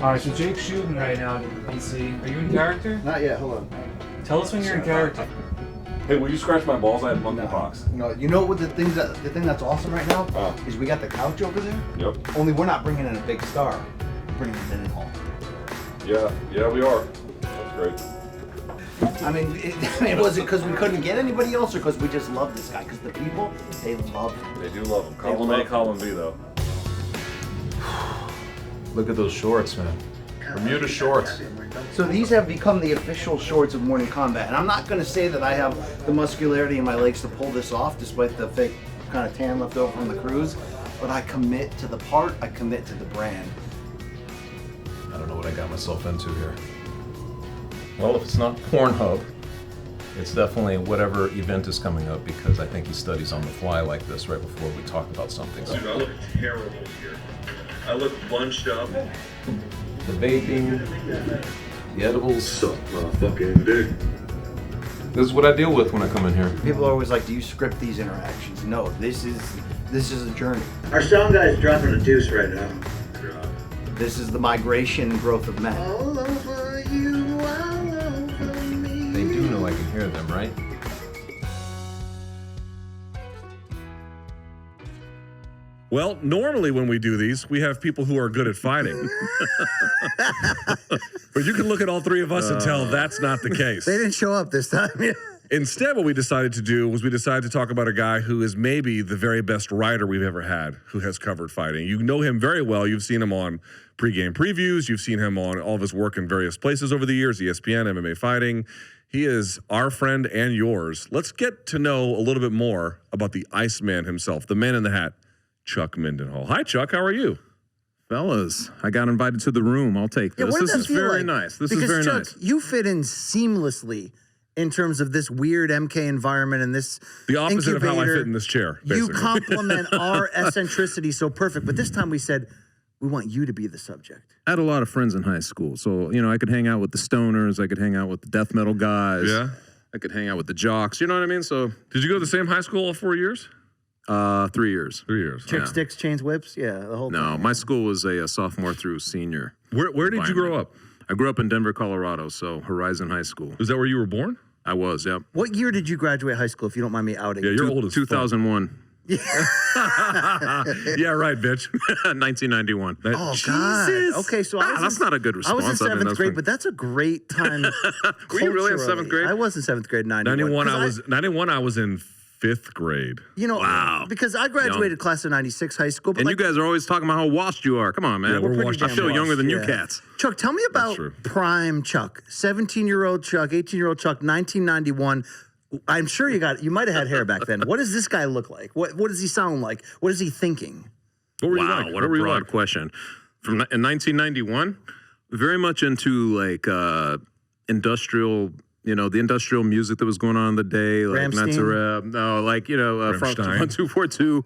All right, so Jake's shooting right now, DC. Are you in character? Not yet. Hold on. Tell us when you're in character. Hey, will you scratch my balls? I have monkeypox. No, you know what the thing that's awesome right now is we got the couch over there. Yep. Only we're not bringing in a big star. We're bringing in Mindenhall. Yeah, we are. That's great. I mean, was it because we couldn't get anybody else, or because we just love this guy? Because the people, they love him. They do love him. Column A, column B, though. Look at those shorts, man. Bermuda shorts. So these have become the official shorts of Morning Combat, and I'm not going to say that I have the muscularity in my legs to pull this off, despite the fake kind of tan left over from the cruise. But I commit to the part. I commit to the brand. I don't know what I got myself into here. Well, if it's not Pornhub, it's definitely whatever event is coming up, because I think he studies on the fly like this right before we talk about something. Dude, I look terrible here. I look bunched up. The vaping, the edibles. Suck my fucking dick. This is what I deal with when I come in here. People are always like, "Do you script these interactions?" No, this is a journey. Our sound guy's dropping a deuce right now. This is the migration and growth of men. All over you, all over me. They do know I can hear them, right? Well, normally when we do these, we have people who are good at fighting. But you can look at all three of us and tell that's not the case. They didn't show up this time. Instead, what we decided to do was we decided to talk about a guy who is maybe the very best writer we've ever had who has covered fighting. You know him very well. You've seen him on pregame previews. You've seen him on all of his work in various places over the years, ESPN, MMA Fighting. He is our friend and yours. Let's get to know a little bit more about the Iceman himself, the man in the hat, Chuck Mindenhall. Hi, Chuck. How are you? Fellas, I got invited to the room. I'll take this. What does This is that feel very like? nice. This because is very Chuck, nice. you fit in seamlessly in terms of this weird MK environment and this The opposite of how I incubator. fit in this chair, You basically. complement our eccentricity so perfect. But this time we said, we want you to be the subject. I had a lot of friends in high school. So, I could hang out with the stoners. I could hang out with the death metal guys. Yeah. I could hang out with the jocks. You know what I mean? So, Did you go to the same high school all 4 years? 3 years. 3 years. Chick sticks, chains, whips. Yeah, the whole No, thing. my school was a sophomore through senior. Where did you grow up? I grew up in Denver, Colorado. So, Horizon High School. Was that where you were born? I was, yep. What year did you graduate high school, if you don't mind me outing? Yeah, you're old as fuck. 2001. Yeah, right, bitch. 1991. Oh, God. Okay, so that's not a good I response. was in I mean, 7th that's grade, fine. but that's a great time. Were you really in 7th culturally. grade? I was in 7th grade, 91. 91 I was in 5th grade. Wow. Because I graduated class of 96 high school. But And you guys are always talking about how washed you are. Come on, man. Yeah, we're pretty washed I up. feel younger than you Yeah. cats. Chuck, tell me about true. prime Chuck. 17-year-old Chuck, 18-year-old Chuck, 1991. I'm sure you might have had hair back then. What does this guy look like? What does he sound like? What is he thinking? What were you Wow, like? what a broad question. In 1991, very much into like industrial, the industrial music that was going on in the day, like Rammstein? Natsareb, no, like Rammstein. 1242,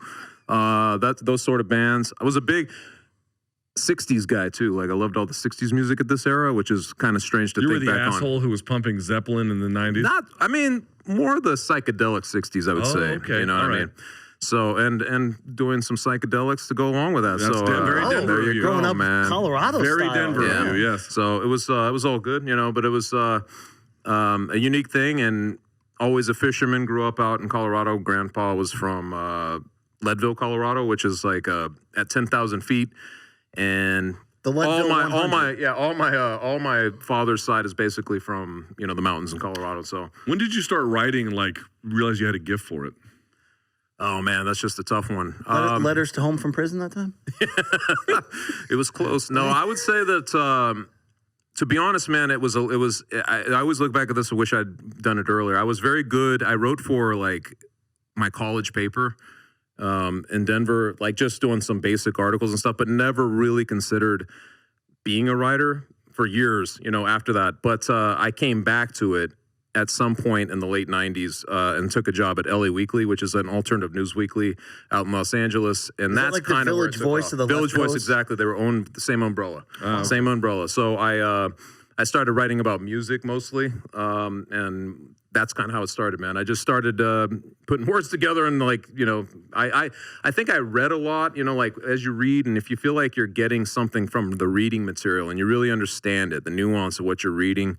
those sort of bands. I was a big 60s guy too. Like I loved all the 60s music at this era, which is kind of strange to You were think the back asshole who was pumping Zeppelin in the 90s? on. More the psychedelic 60s, I would say. Okay. You know what All I right. mean? So and doing some psychedelics to go along with that. That's so very Denver there of you you. go, Growing up man. Colorado Very style. Denver Yeah. of you, yes. So it was all good, but it was a unique thing, and always a fisherman. Grew up out in Colorado. Grandpa was from Leadville, Colorado, which is like at 10,000 feet, and The Leadville all my father's side is basically from the mountains in Colorado. So When did you start writing and realize you had a gift for it? oh man, that's just a tough one. Letters to home from prison that time? It was close. No, I would say that. To be honest, man, I always look back at this and wish I'd done it earlier. I was very good. I wrote for my college paper in Denver, just doing some basic articles and stuff, but never really considered being a writer for years, after that. But I came back to it at some point in the late 90s and took a job at LA Weekly, which is an alternative news weekly out in Los Angeles. And that's like the kind of where it Village took Voice off. of the Village West Voice, Coast? exactly. They were owned the same umbrella. Same umbrella. So I started writing about music mostly, and that's kind of how it started, man. I just started putting words together, and like, you know, I think I read a lot, you know, like as you read, and if you feel like you're getting something from the reading material and you really understand it, the nuance of what you're reading,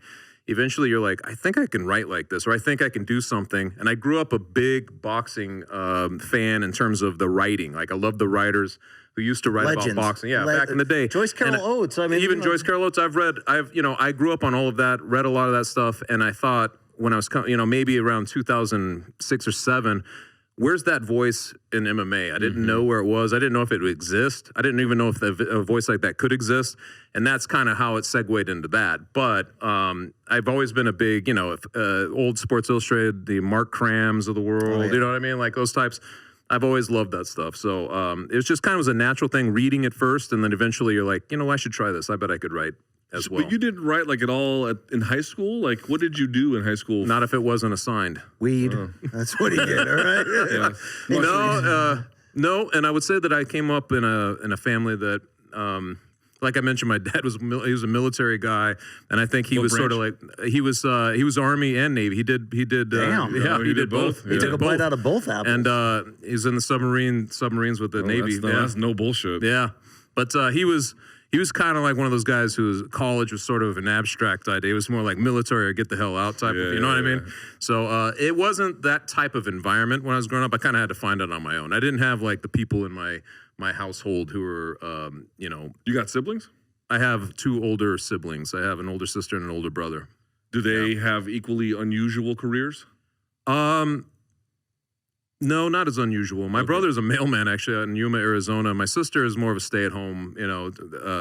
eventually you're like, I think I can write like this, or I think I can do something. And I grew up a big boxing fan in terms of the writing. Like, I love the writers who used to write Legends. about boxing. Yeah, back in the day. Joyce Carol Oates. I mean, even Joyce Carol Oates, I grew up on all of that, read a lot of that stuff, and I thought when I was, you know, maybe around 2006 or 7, where's that voice in MMA? I didn't know where it was. I didn't know if it would exist. I didn't even know if a voice like that could exist. And that's kind of how it segued into that. But I've always been a big, you know, old Sports Illustrated, the Mark Crams of the world, you know what I mean? Like those types. I've always loved that stuff. So it was just kind of was a natural thing, reading it first, and then eventually you're like, you know, I should try this. I bet I could write as well. But you didn't write like at all in high school? Like, what did you do in high school? Not if it wasn't assigned. Weed. That's what he did, all right? Yeah. No, and I would say that I came up in a family that, like I mentioned, my dad he was a military guy, and I think he was sort of like he was Army and Navy. He did Damn. he did both. He took a bite out of both apples. And he's in the submarines with the Navy. That's no bullshit. Yeah, but he was kind of like one of those guys whose college was sort of an abstract idea. It was more like military or get the hell out type of, you know what I mean? So it wasn't that type of environment when I was growing up. I kind of had to find it on my own. I didn't have like the people in my household who were, you know. You got siblings? I have 2 older siblings. I have an older sister and an older brother. Do they have equally unusual careers? No, not as unusual. My brother's a mailman actually out in Yuma, Arizona. My sister is more of a stay-at-home, you know,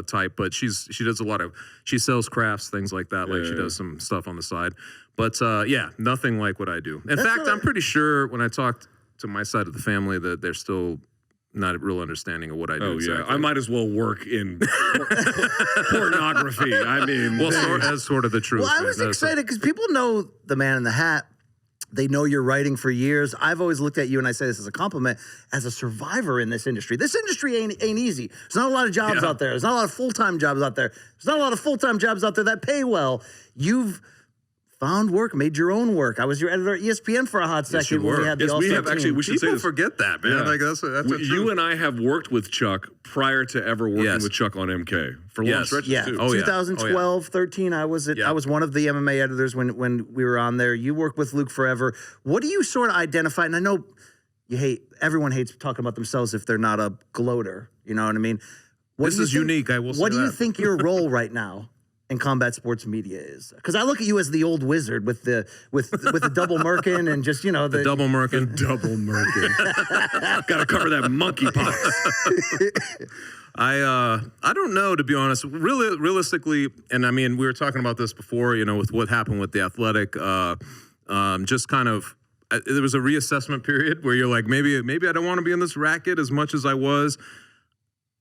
type, but she does a lot of, she sells crafts, things like that. Like she does some stuff on the side. But yeah, nothing like what I do. In fact, I'm pretty sure when I talked to my side of the family that they're still not a real understanding of what I do. Exactly. I might as well work in pornography. I mean, well, that's sort of the truth. Well, I was excited because people know the Man in the Hat. They know you're writing for years. I've always looked at you, and I say this as a compliment, as a survivor in this industry. This industry ain't easy. There's not a lot of jobs out there. There's not a lot of full-time jobs out there. There's not a lot of full-time jobs out there that pay well. You've found work, made your own work. I was your editor at ESPN for a hot second when we had the All-Star team. Actually, we should say People this. forget that, man. Yeah. Like that's you and I have worked with Chuck prior to ever working with Chuck on MK for long stretches too. 2012, 13, I was one of the MMA editors when we were on there. You worked with Luke forever. What do you sort of identify? And I know everyone hates talking about themselves if they're not a gloater. You know what I mean? This is unique, I will say What do you that. think your role right now in combat sports media is? Because I look at you as the old wizard with the double merkin and just, you know, the double merkin. Double merkin. Got to cover that monkeypox. I don't know, to be honest. Really, realistically, and I mean, we were talking about this before, you know, with what happened with the Athletic. Just kind of, there was a reassessment period where you're like, maybe I don't want to be in this racket as much as I was.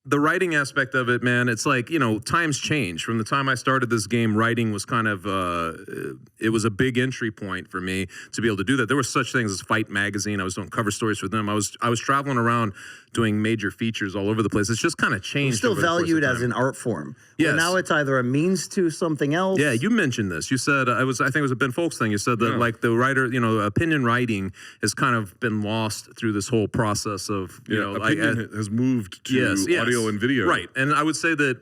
The writing aspect of it, man, it's like, you know, times change. From the time I started this game, writing was kind of, it was a big entry point for me to be able to do that. There were such things as Fight Magazine. I was doing cover stories for them. I was traveling around doing major features all over the place. It's just kind of changed. It's still over the course of valued as time. an art form. Yes. But now it's either a means to something else. Yeah, you mentioned this. You said, I think it was a Ben Folks thing. You said that like the writer, you know, opinion writing has kind of been lost through this whole process of, you know, opinion has moved to audio and video. Right. And I would say that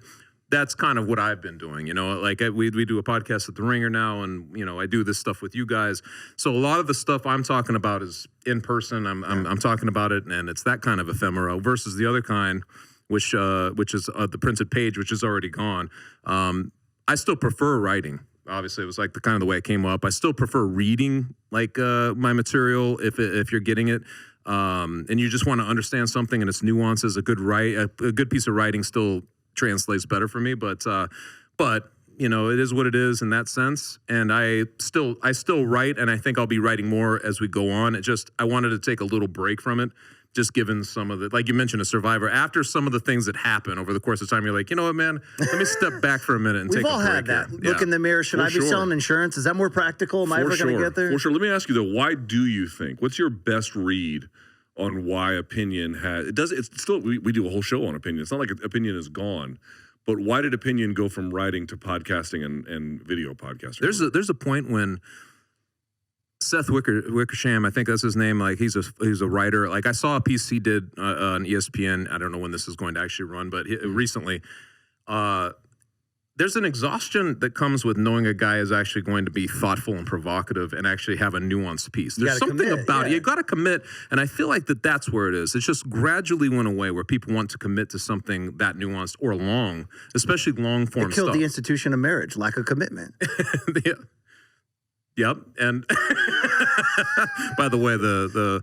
that's kind of what I've been doing, you know, like we do a podcast at The Ringer now, and, you know, I do this stuff with you guys. So a lot of the stuff I'm talking about is in person. I'm talking about it, and it's that kind of ephemera versus the other kind, which is the printed page, which is already gone. I still prefer writing. Obviously, it was like the kind of the way it came up. I still prefer reading like my material if you're getting it. And you just want to understand something and its nuances. A good piece of writing still translates better for me, but you know, it is what it is in that sense. And I still write, and I think I'll be writing more as we go on. I wanted to take a little break from it, just given some of the, like you mentioned, a survivor. After some of the things that happen over the course of time, you're like, you know what, man, let me step back for a minute and take a break. We've all had that. Here. Look in the mirror. Should I be selling insurance? Is that more practical? Am I ever going to get there? For sure. Let me ask you though, why do you think? What's your best read on why opinion has? It's still we do a whole show on opinion. It's not like opinion is gone, But why did opinion go from writing to podcasting and video podcasting? There's a point when Seth Wickersham, I think that's his name. Like he's a writer. Like I saw a piece he did on ESPN. I don't know when this is going to actually run, but recently, there's an exhaustion that comes with knowing a guy is actually going to be thoughtful and provocative and actually have a nuanced piece. There's something about it. You got to commit, and I feel like that's where it is. It's just gradually went away where people want to commit to something that nuanced or long, especially long form It killed stuff. the institution of marriage, lack of commitment. Yeah. Yep, and by the way, the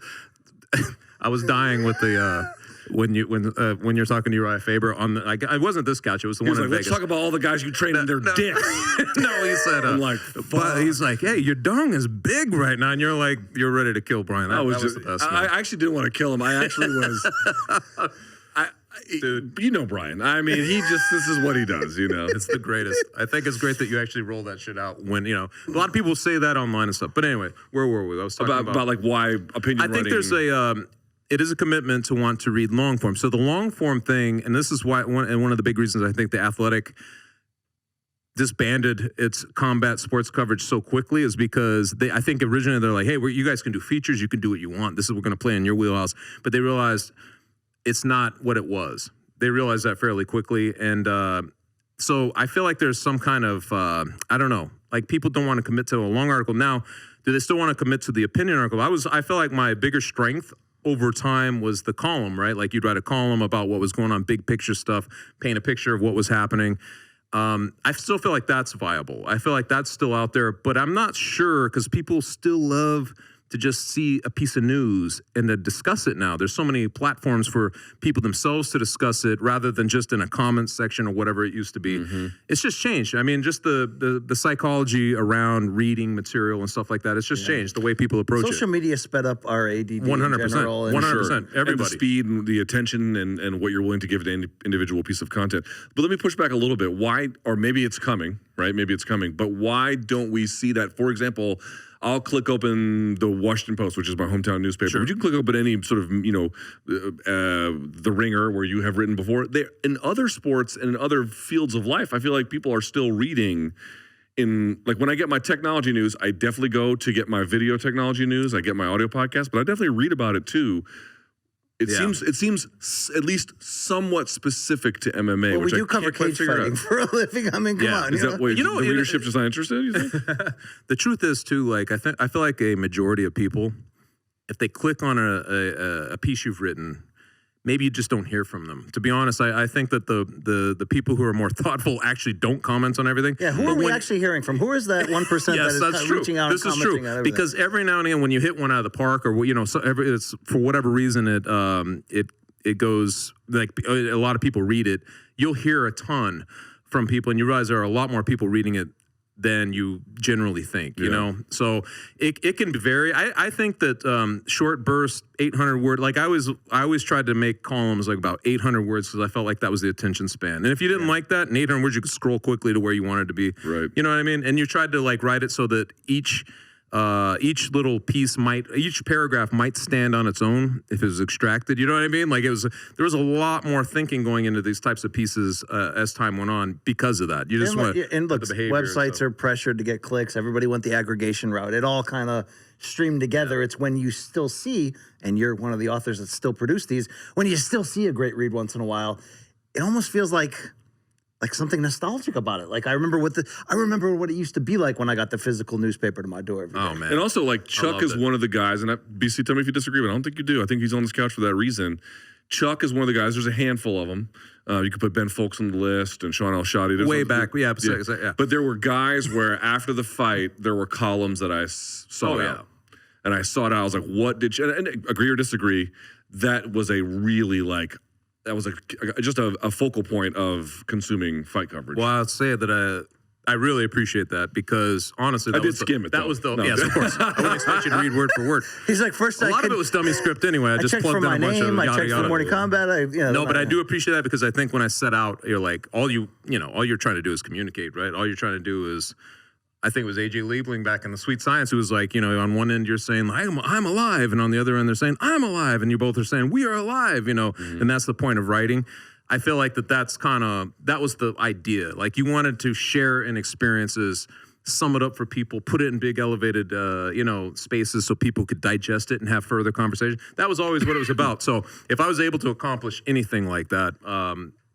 I was dying with the when you're talking to Uriah Faber on the I wasn't this couch, it was the one in Let's Vegas. talk about all the guys you train in their dicks. No, he said, I'm like, but he's like, hey, your dong is big right now, and you're like, you're ready to kill Brian. That was the best. I actually didn't want to kill him. I actually was. Dude, you know Brian. I mean, this is what he does, you know. It's the greatest. I think it's great that you actually roll that shit out when, a lot of people say that online and stuff. But anyway, where were we? I was talking about like why opinion writing. I think there's it is a commitment to want to read long form. So the long form thing, and this is why one of the big reasons I think the Athletic disbanded its combat sports coverage so quickly is because I think originally they're like, hey, you guys can do features, you can do what you want. This is we're going to play in your wheelhouse. But they realized it's not what it was. They realized that fairly quickly. And so I feel like there's some kind of, I don't know, like people don't want to commit to a long article. Now, do they still want to commit to the opinion article? I feel like my bigger strength over time was the column, right? Like you'd write a column about what was going on, big picture stuff, paint a picture of what was happening. I still feel like that's viable. I feel like that's still out there, but I'm not sure because people still love to just see a piece of news and to discuss it now. There's so many platforms for people themselves to discuss it rather than just in a comment section or whatever it used to be. Mm-hmm. It's just changed. I mean, just the psychology around reading material and stuff like that, it's just changed the way people approach Social media sped up our ADD 100%. 100%. Everybody. And the speed and the attention and what you're willing to give to any individual piece of content. But let me push back a little bit. Why, or maybe it's coming, right? Maybe it's coming, but why don't we see that? For example, I'll click open the Washington Post, which is my hometown newspaper. Sure. But you can click open any sort of, The Ringer, where you have written before. In other sports and in other fields of life, I feel like people are still reading. Like when I get my technology news, I definitely go to get my video technology news. I get my audio podcast, but I definitely read about it too. It seems at least somewhat specific to MMA. Well, which we do cover cage fighting for a living. I mean, come on. Is that the readership just not interested? You think? The truth is too. Like I feel like a majority of people, if they click on a piece you've written, maybe you just don't hear from them. To be honest, I think that the people who are more thoughtful actually don't comment on everything. Yeah, who are we actually hearing from? Who is that 1% yes, that is reaching out and commenting on everything? Because every now and again, when you hit one out of the park, or it's for whatever reason it goes like a lot of people read it. You'll hear a ton from people, and you realize there are a lot more people reading it than you generally think, you know? So it can vary. I think that short burst, 800 word, like I always tried to make columns like about 800 words because I felt like that was the attention span. And if you didn't like that, in 800 words, you could scroll quickly to where you wanted to be. Right. You know what I mean? And you tried to like write it so that each little piece each paragraph might stand on its own if it was extracted. You know what I mean? Like there was a lot more thinking going into these types of pieces as time went on because of that. You just want and look, websites are pressured to get clicks. Everybody went the aggregation route. It all kind of streamed together. It's when you still see, and you're one of the authors that still produce these, when you still see a great read once in a while, it almost feels like something nostalgic about it. Like I remember what it used to be like when I got the physical newspaper to my door every day. Oh man! And also, like Chuck is one of the guys, and BC, tell me if you disagree, but I don't think you do. I think he's on this couch for that reason. Chuck is one of the guys. There's a handful of them. You could put Ben Folks on the list and Sean Al-Shadi. Way back, yeah. But there were guys where after the fight, there were columns that I sought out. And I sought out. I was like, what did you, and agree or disagree, that was a really that was just a focal point of consuming fight coverage. Well, I'll say that I really appreciate that because honestly, I did skim it. That was the yes, of course. I wouldn't expect you to read word for word. He's like, first, a lot of it was dummy script anyway. I just checked plugged for in my a bunch name. of I checked for Morning Combat. But I do appreciate that because I think when I set out, you're like, all you're trying to do is communicate, right? All you're trying to do is. I think it was AJ Liebling back in the Sweet Science who was like, on one end you're saying, I'm alive, and on the other end they're saying, I'm alive, and you both are saying, we are alive, and that's the point of writing. I feel like that was the idea. Like you wanted to share in experiences, sum it up for people, put it in big elevated, spaces so people could digest it and have further conversation. That was always what it was about. So if I was able to accomplish anything like that,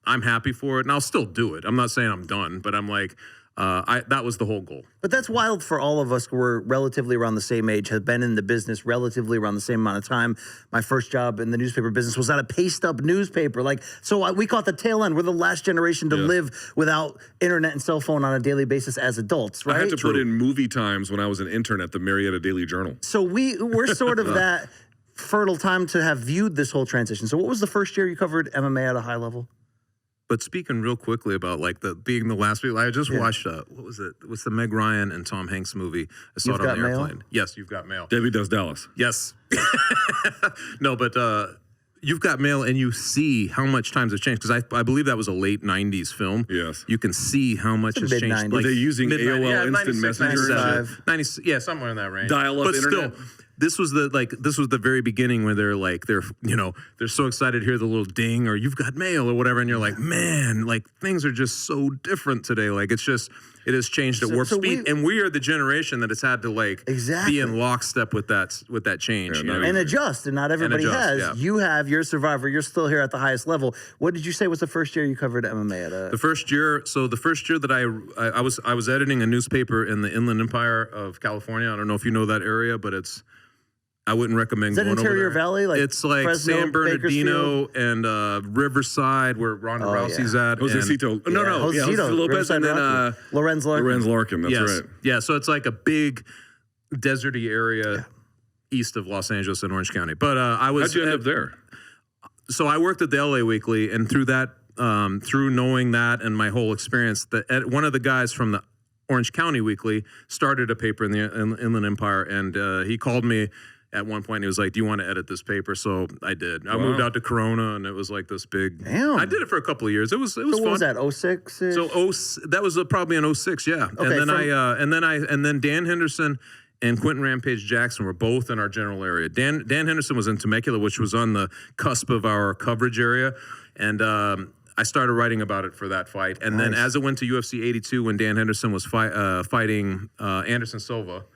I'm happy for it, and I'll still do it. I'm not saying I'm done, but I'm like, that was the whole goal. But that's wild for all of us who were relatively around the same age, have been in the business relatively around the same amount of time. My first job in the newspaper business was at a paste-up newspaper. We caught the tail end. We're the last generation to live without internet and cell phone on a daily basis as adults, right? I had to put in movie times when I was an intern at the Marietta Daily Journal. So we're sort of that fertile time to have viewed this whole transition. So what was the first year you covered MMA at a high level? But speaking real quickly about being the last people, I just watched what was it? It was the Meg Ryan and Tom Hanks movie. I saw it on the airplane. Yes, You've Got Mail. Debbie Does Dallas. Yes. No, but You've Got Mail, and you see how much times have changed, because I believe that was a late 90s film. Yes. You can see how much has changed. Were they using AOL Instant Messenger? 90, somewhere in that range. Dial-up internet? Still, this was the very beginning where they're so excited to hear the little ding or "You've got mail" or whatever, and you're like, man, like things are just so different today. Like it has changed at warp speed, and we are the generation that has had to be in lockstep with that change and adjust. And not everybody has. Yeah. You're a survivor. You're still here at the highest level. What did you say was the first year you covered MMA at? The first year that I was editing a newspaper in the Inland Empire of California. I don't know if you know that area, but I wouldn't recommend going over there. Is that Interior Valley? Like it's like Fresno, San Bernardino and Riverside, where Ronda Rousey's at. Josecito. No. Josecito. Lopez and then Lorenz Larkin. Lorenz Larkin, that's right. Yeah, so it's like a big deserty area east of Los Angeles and Orange County. But how'd you end up there? So I worked at the LA Weekly, and through that, through knowing that and my whole experience, one of the guys from the Orange County Weekly started a paper in the Inland Empire, and he called me at one point. He was like, "Do you want to edit this paper?" So I did. I moved out to Corona, and it was like this big. Damn. I did it for a couple of years. It was so fun. What was that? 06? So that was probably in 06, yeah. Okay, and then Dan Henderson and Quentin Rampage Jackson were both in our general area. Dan Henderson was in Temecula, which was on the cusp of our coverage area, and I started writing about it for that fight. And then as it went to UFC 82, when Dan Henderson was fighting Anderson Silva,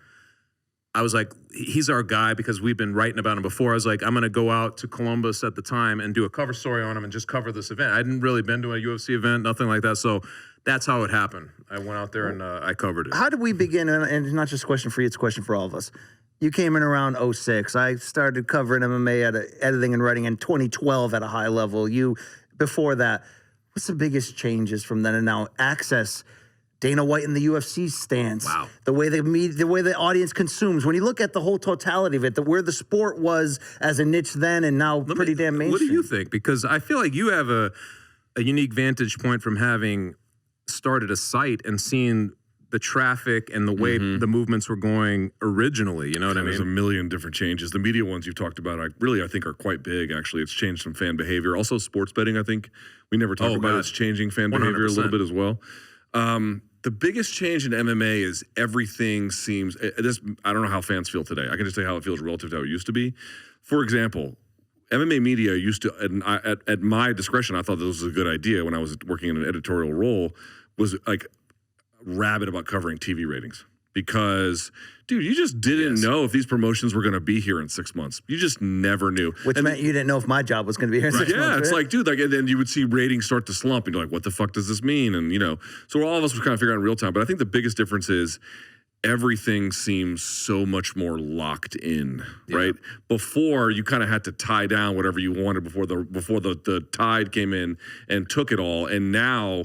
I was like, he's our guy, because we've been writing about him before. I was like, I'm going to go out to Columbus at the time and do a cover story on him and just cover this event. I hadn't really been to a UFC event, nothing like that. So that's how it happened. I went out there and I covered it. How did we begin? And it's not just a question for you, it's a question for all of us. You came in around 06. I started covering MMA editing and writing in 2012 at a high level. Before that, what's the biggest changes from then and now? Access, Dana White and the UFC stance. Wow. The way the audience consumes. When you look at the whole totality of it, where the sport was as a niche then and now pretty damn mainstream. What do you think? Because I feel like you have a unique vantage point from having started a site and seeing the traffic and the way the movements were going originally. You know what I mean? There's a million different changes. The media ones you've talked about, I think are quite big, actually. It's changed some fan behavior. Also, sports betting, I think. We never talked about it's changing fan behavior 100%. A little bit as well. The biggest change in MMA is everything seems, I don't know how fans feel today. I can just say how it feels relative to how it used to be. For example, MMA media used to, at my discretion, I thought this was a good idea when I was working in an editorial role, was like rabid about covering TV ratings. Because, dude, you just didn't know if these promotions were going to be here in 6 months. You just never knew. Which meant you didn't know if my job was going to be here in 6 months. Yeah, it's like, dude, and then you would see ratings start to slump, and you're like, what the fuck does this mean? And, so all of us were kind of figuring out in real time. But I think the biggest difference is everything seems so much more locked in, right? Before, you kind of had to tie down whatever you wanted before the tide came in and took it all. And now,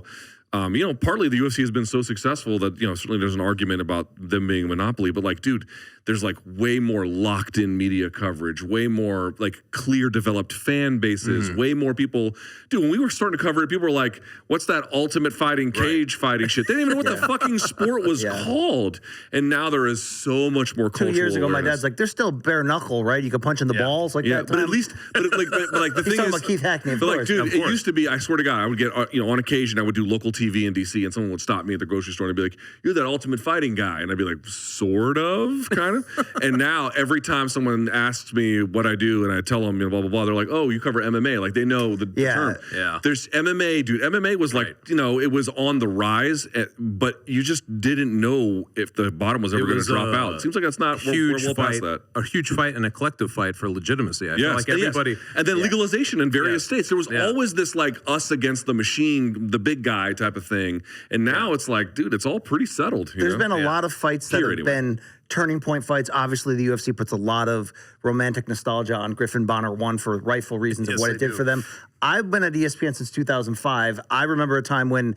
partly the UFC has been so successful that, certainly there's an argument about them being a monopoly, but dude, there's way more locked in media coverage, way more clear developed fan bases, way more people. Dude, when we were starting to cover it, people were like, what's that ultimate fighting cage fighting shit? They didn't even know what the fucking sport was called. And now there is so much more cultural 2 years ago, awareness. my dad's like, there's still bare knuckle, right? You can punch in the balls like that. But at least, the He's thing talking is, about Keith Hackney, of but course. dude, it used to be, I swear to God, I would get, on occasion, I would do local TV TV in DC, and someone would stop me at the grocery store and be like, "You're that Ultimate Fighting guy," and I'd be like, "Sort of, kind of." And now every time someone asks me what I do, and I tell them, blah blah blah, they're like, "Oh, you cover MMA?" Like they know the term. Yeah. There's MMA, dude. MMA was like, it was on the rise, but you just didn't know if the bottom was ever going to drop out. It seems like that's not we're well past that. A huge fight and a collective fight for legitimacy. I feel like everybody, and then legalization in various states. There was always this like us against the machine, the big guy type of thing, and now it's like, dude, it's all pretty settled. There's been a lot of fights that have been turning point fights. Obviously, the UFC puts a lot of romantic nostalgia on Griffin Bonner 1 for rightful reasons of what it did for them. I've been at ESPN since 2005. I remember a time when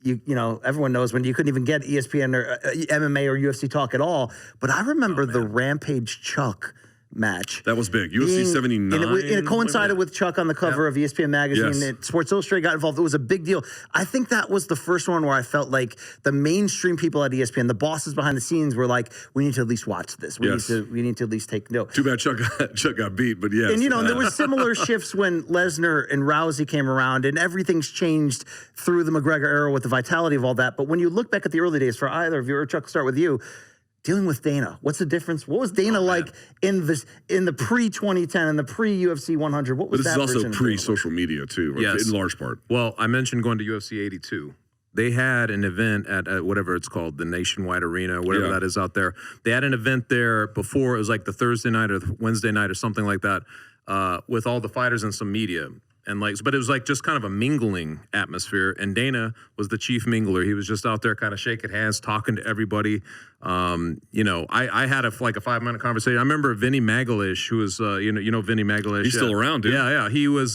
you know, everyone knows when you couldn't even get ESPN or MMA or UFC talk at all. But I remember the Rampage Chuck match. That was big. UFC 79. And it coincided with Chuck on the cover of ESPN magazine. And Sports Illustrated got involved. It was a big deal. I think that was the first one where I felt like the mainstream people at ESPN, the bosses behind the scenes, were like, "We need to at least watch this. We need to at least take note." Too bad Chuck got beat, but yes. And you know, there was similar shifts when Lesnar and Rousey came around, and everything's changed through the McGregor era with the vitality of all that. But when you look back at the early days, for either of you, or Chuck, I'll start with you. Dealing with Dana, what's the difference? What was Dana like in the pre-2010 and the pre-UFC 100? What was that? But this is also pre-social media too, in large part. Well, I mentioned going to UFC 82. They had an event at whatever it's called, the Nationwide Arena, whatever that is out there. They had an event there before. It was like the Thursday night or the Wednesday night or something like that, with all the fighters and some media. And but it was like just kind of a mingling atmosphere. And Dana was the chief mingler. He was just out there kind of shaking hands, talking to everybody. You know, I had a 5-minute conversation. I remember Vinny Magalish, who was, you know Vinny Magalish. He's still around, dude. Yeah. He was,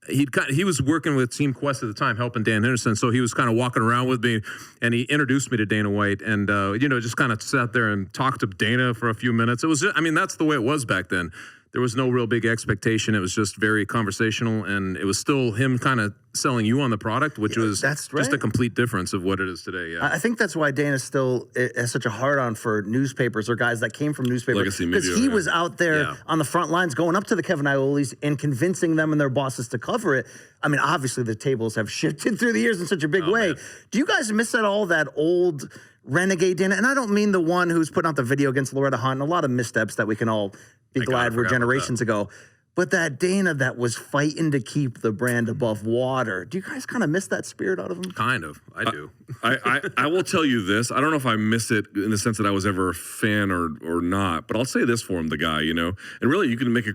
he was working with Team Quest at the time, helping Dan Henderson. So he was kind of walking around with me, and he introduced me to Dana White, and you know, just kind of sat there and talked to Dana for a few minutes. It was, I mean, that's the way it was back then. There was no real big expectation. It was just very conversational, and it was still him kind of selling you on the product, which was just a complete difference of what it is today. Yeah, I think that's why Dana still has such a hard-on for newspapers or guys that came from newspapers, because he was out there on the front lines going up to the Kevin Iolis and convincing them and their bosses to cover it. I mean, obviously the tables have shifted through the years in such a big way. Man. Do you guys miss at all that old renegade Dana? And I don't mean the one who's putting out the video against Loretta Hunt, and a lot of missteps that we can all be glad were generations ago. But that Dana that was fighting to keep the brand above water. Do you guys kind of miss that spirit out of him? Kind of. I do. I will tell you this. I don't know if I miss it in the sense that I was ever a fan or not, but I'll say this for him, the guy, you know. And really, you can make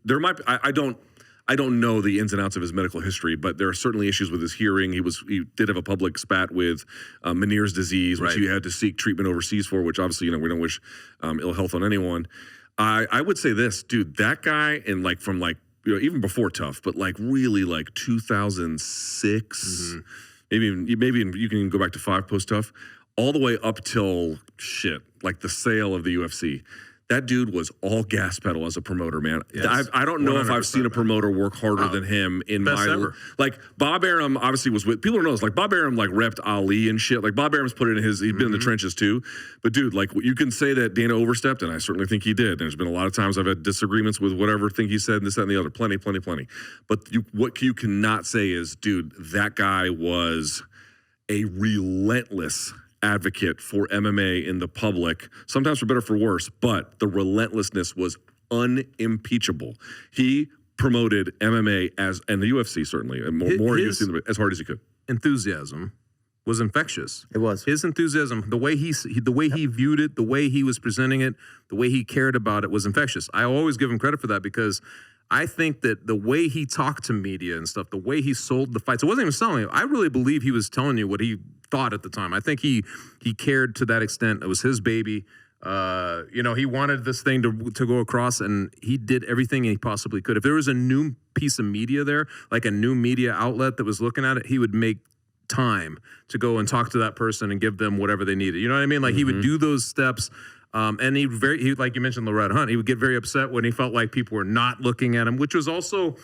there might be, I don't know the ins and outs of his medical history, but there are certainly issues with his hearing. He did have a public spat with Meniere's disease, which he had to seek treatment overseas for, which obviously, you know, we don't wish ill health on anyone. I would say this, dude, that guy, and from you know, even before Tough, but really 2006, maybe you can go back to 5 post Tough, all the way up till the sale of the UFC. That dude was all gas pedal as a promoter, man. Yes. I don't know if I've seen a promoter work harder than him in my ever. Bob Arum obviously was with people who knows Bob Arum repped Ali and shit. Bob Arum's put it in his. He'd been in the trenches too. But dude, you can say that Dana overstepped, and I certainly think he did. There's been a lot of times I've had disagreements with whatever thing he said, and this, that, and the other. Plenty. But what you cannot say is, dude, that guy was a relentless advocate for MMA in the public, sometimes for better, for worse, but the relentlessness was unimpeachable. He promoted MMA and the UFC certainly, and more UFC as hard as he could. Enthusiasm was infectious. It was. His enthusiasm, the way he viewed it, the way he was presenting it, the way he cared about it was infectious. I always give him credit for that, because I think that the way he talked to media and stuff, the way he sold the fights, it wasn't even selling it. I really believe he was telling you what he thought at the time. I think he cared to that extent. It was his baby. You know, he wanted this thing to go across, and he did everything he possibly could. If there was a new piece of media there, like a new media outlet that was looking at it, he would make time to go and talk to that person and give them whatever they needed. You know what I mean? He would do those steps. And he like you mentioned, Loretta Hunt, he would get very upset when he felt like people were not looking at him, which was also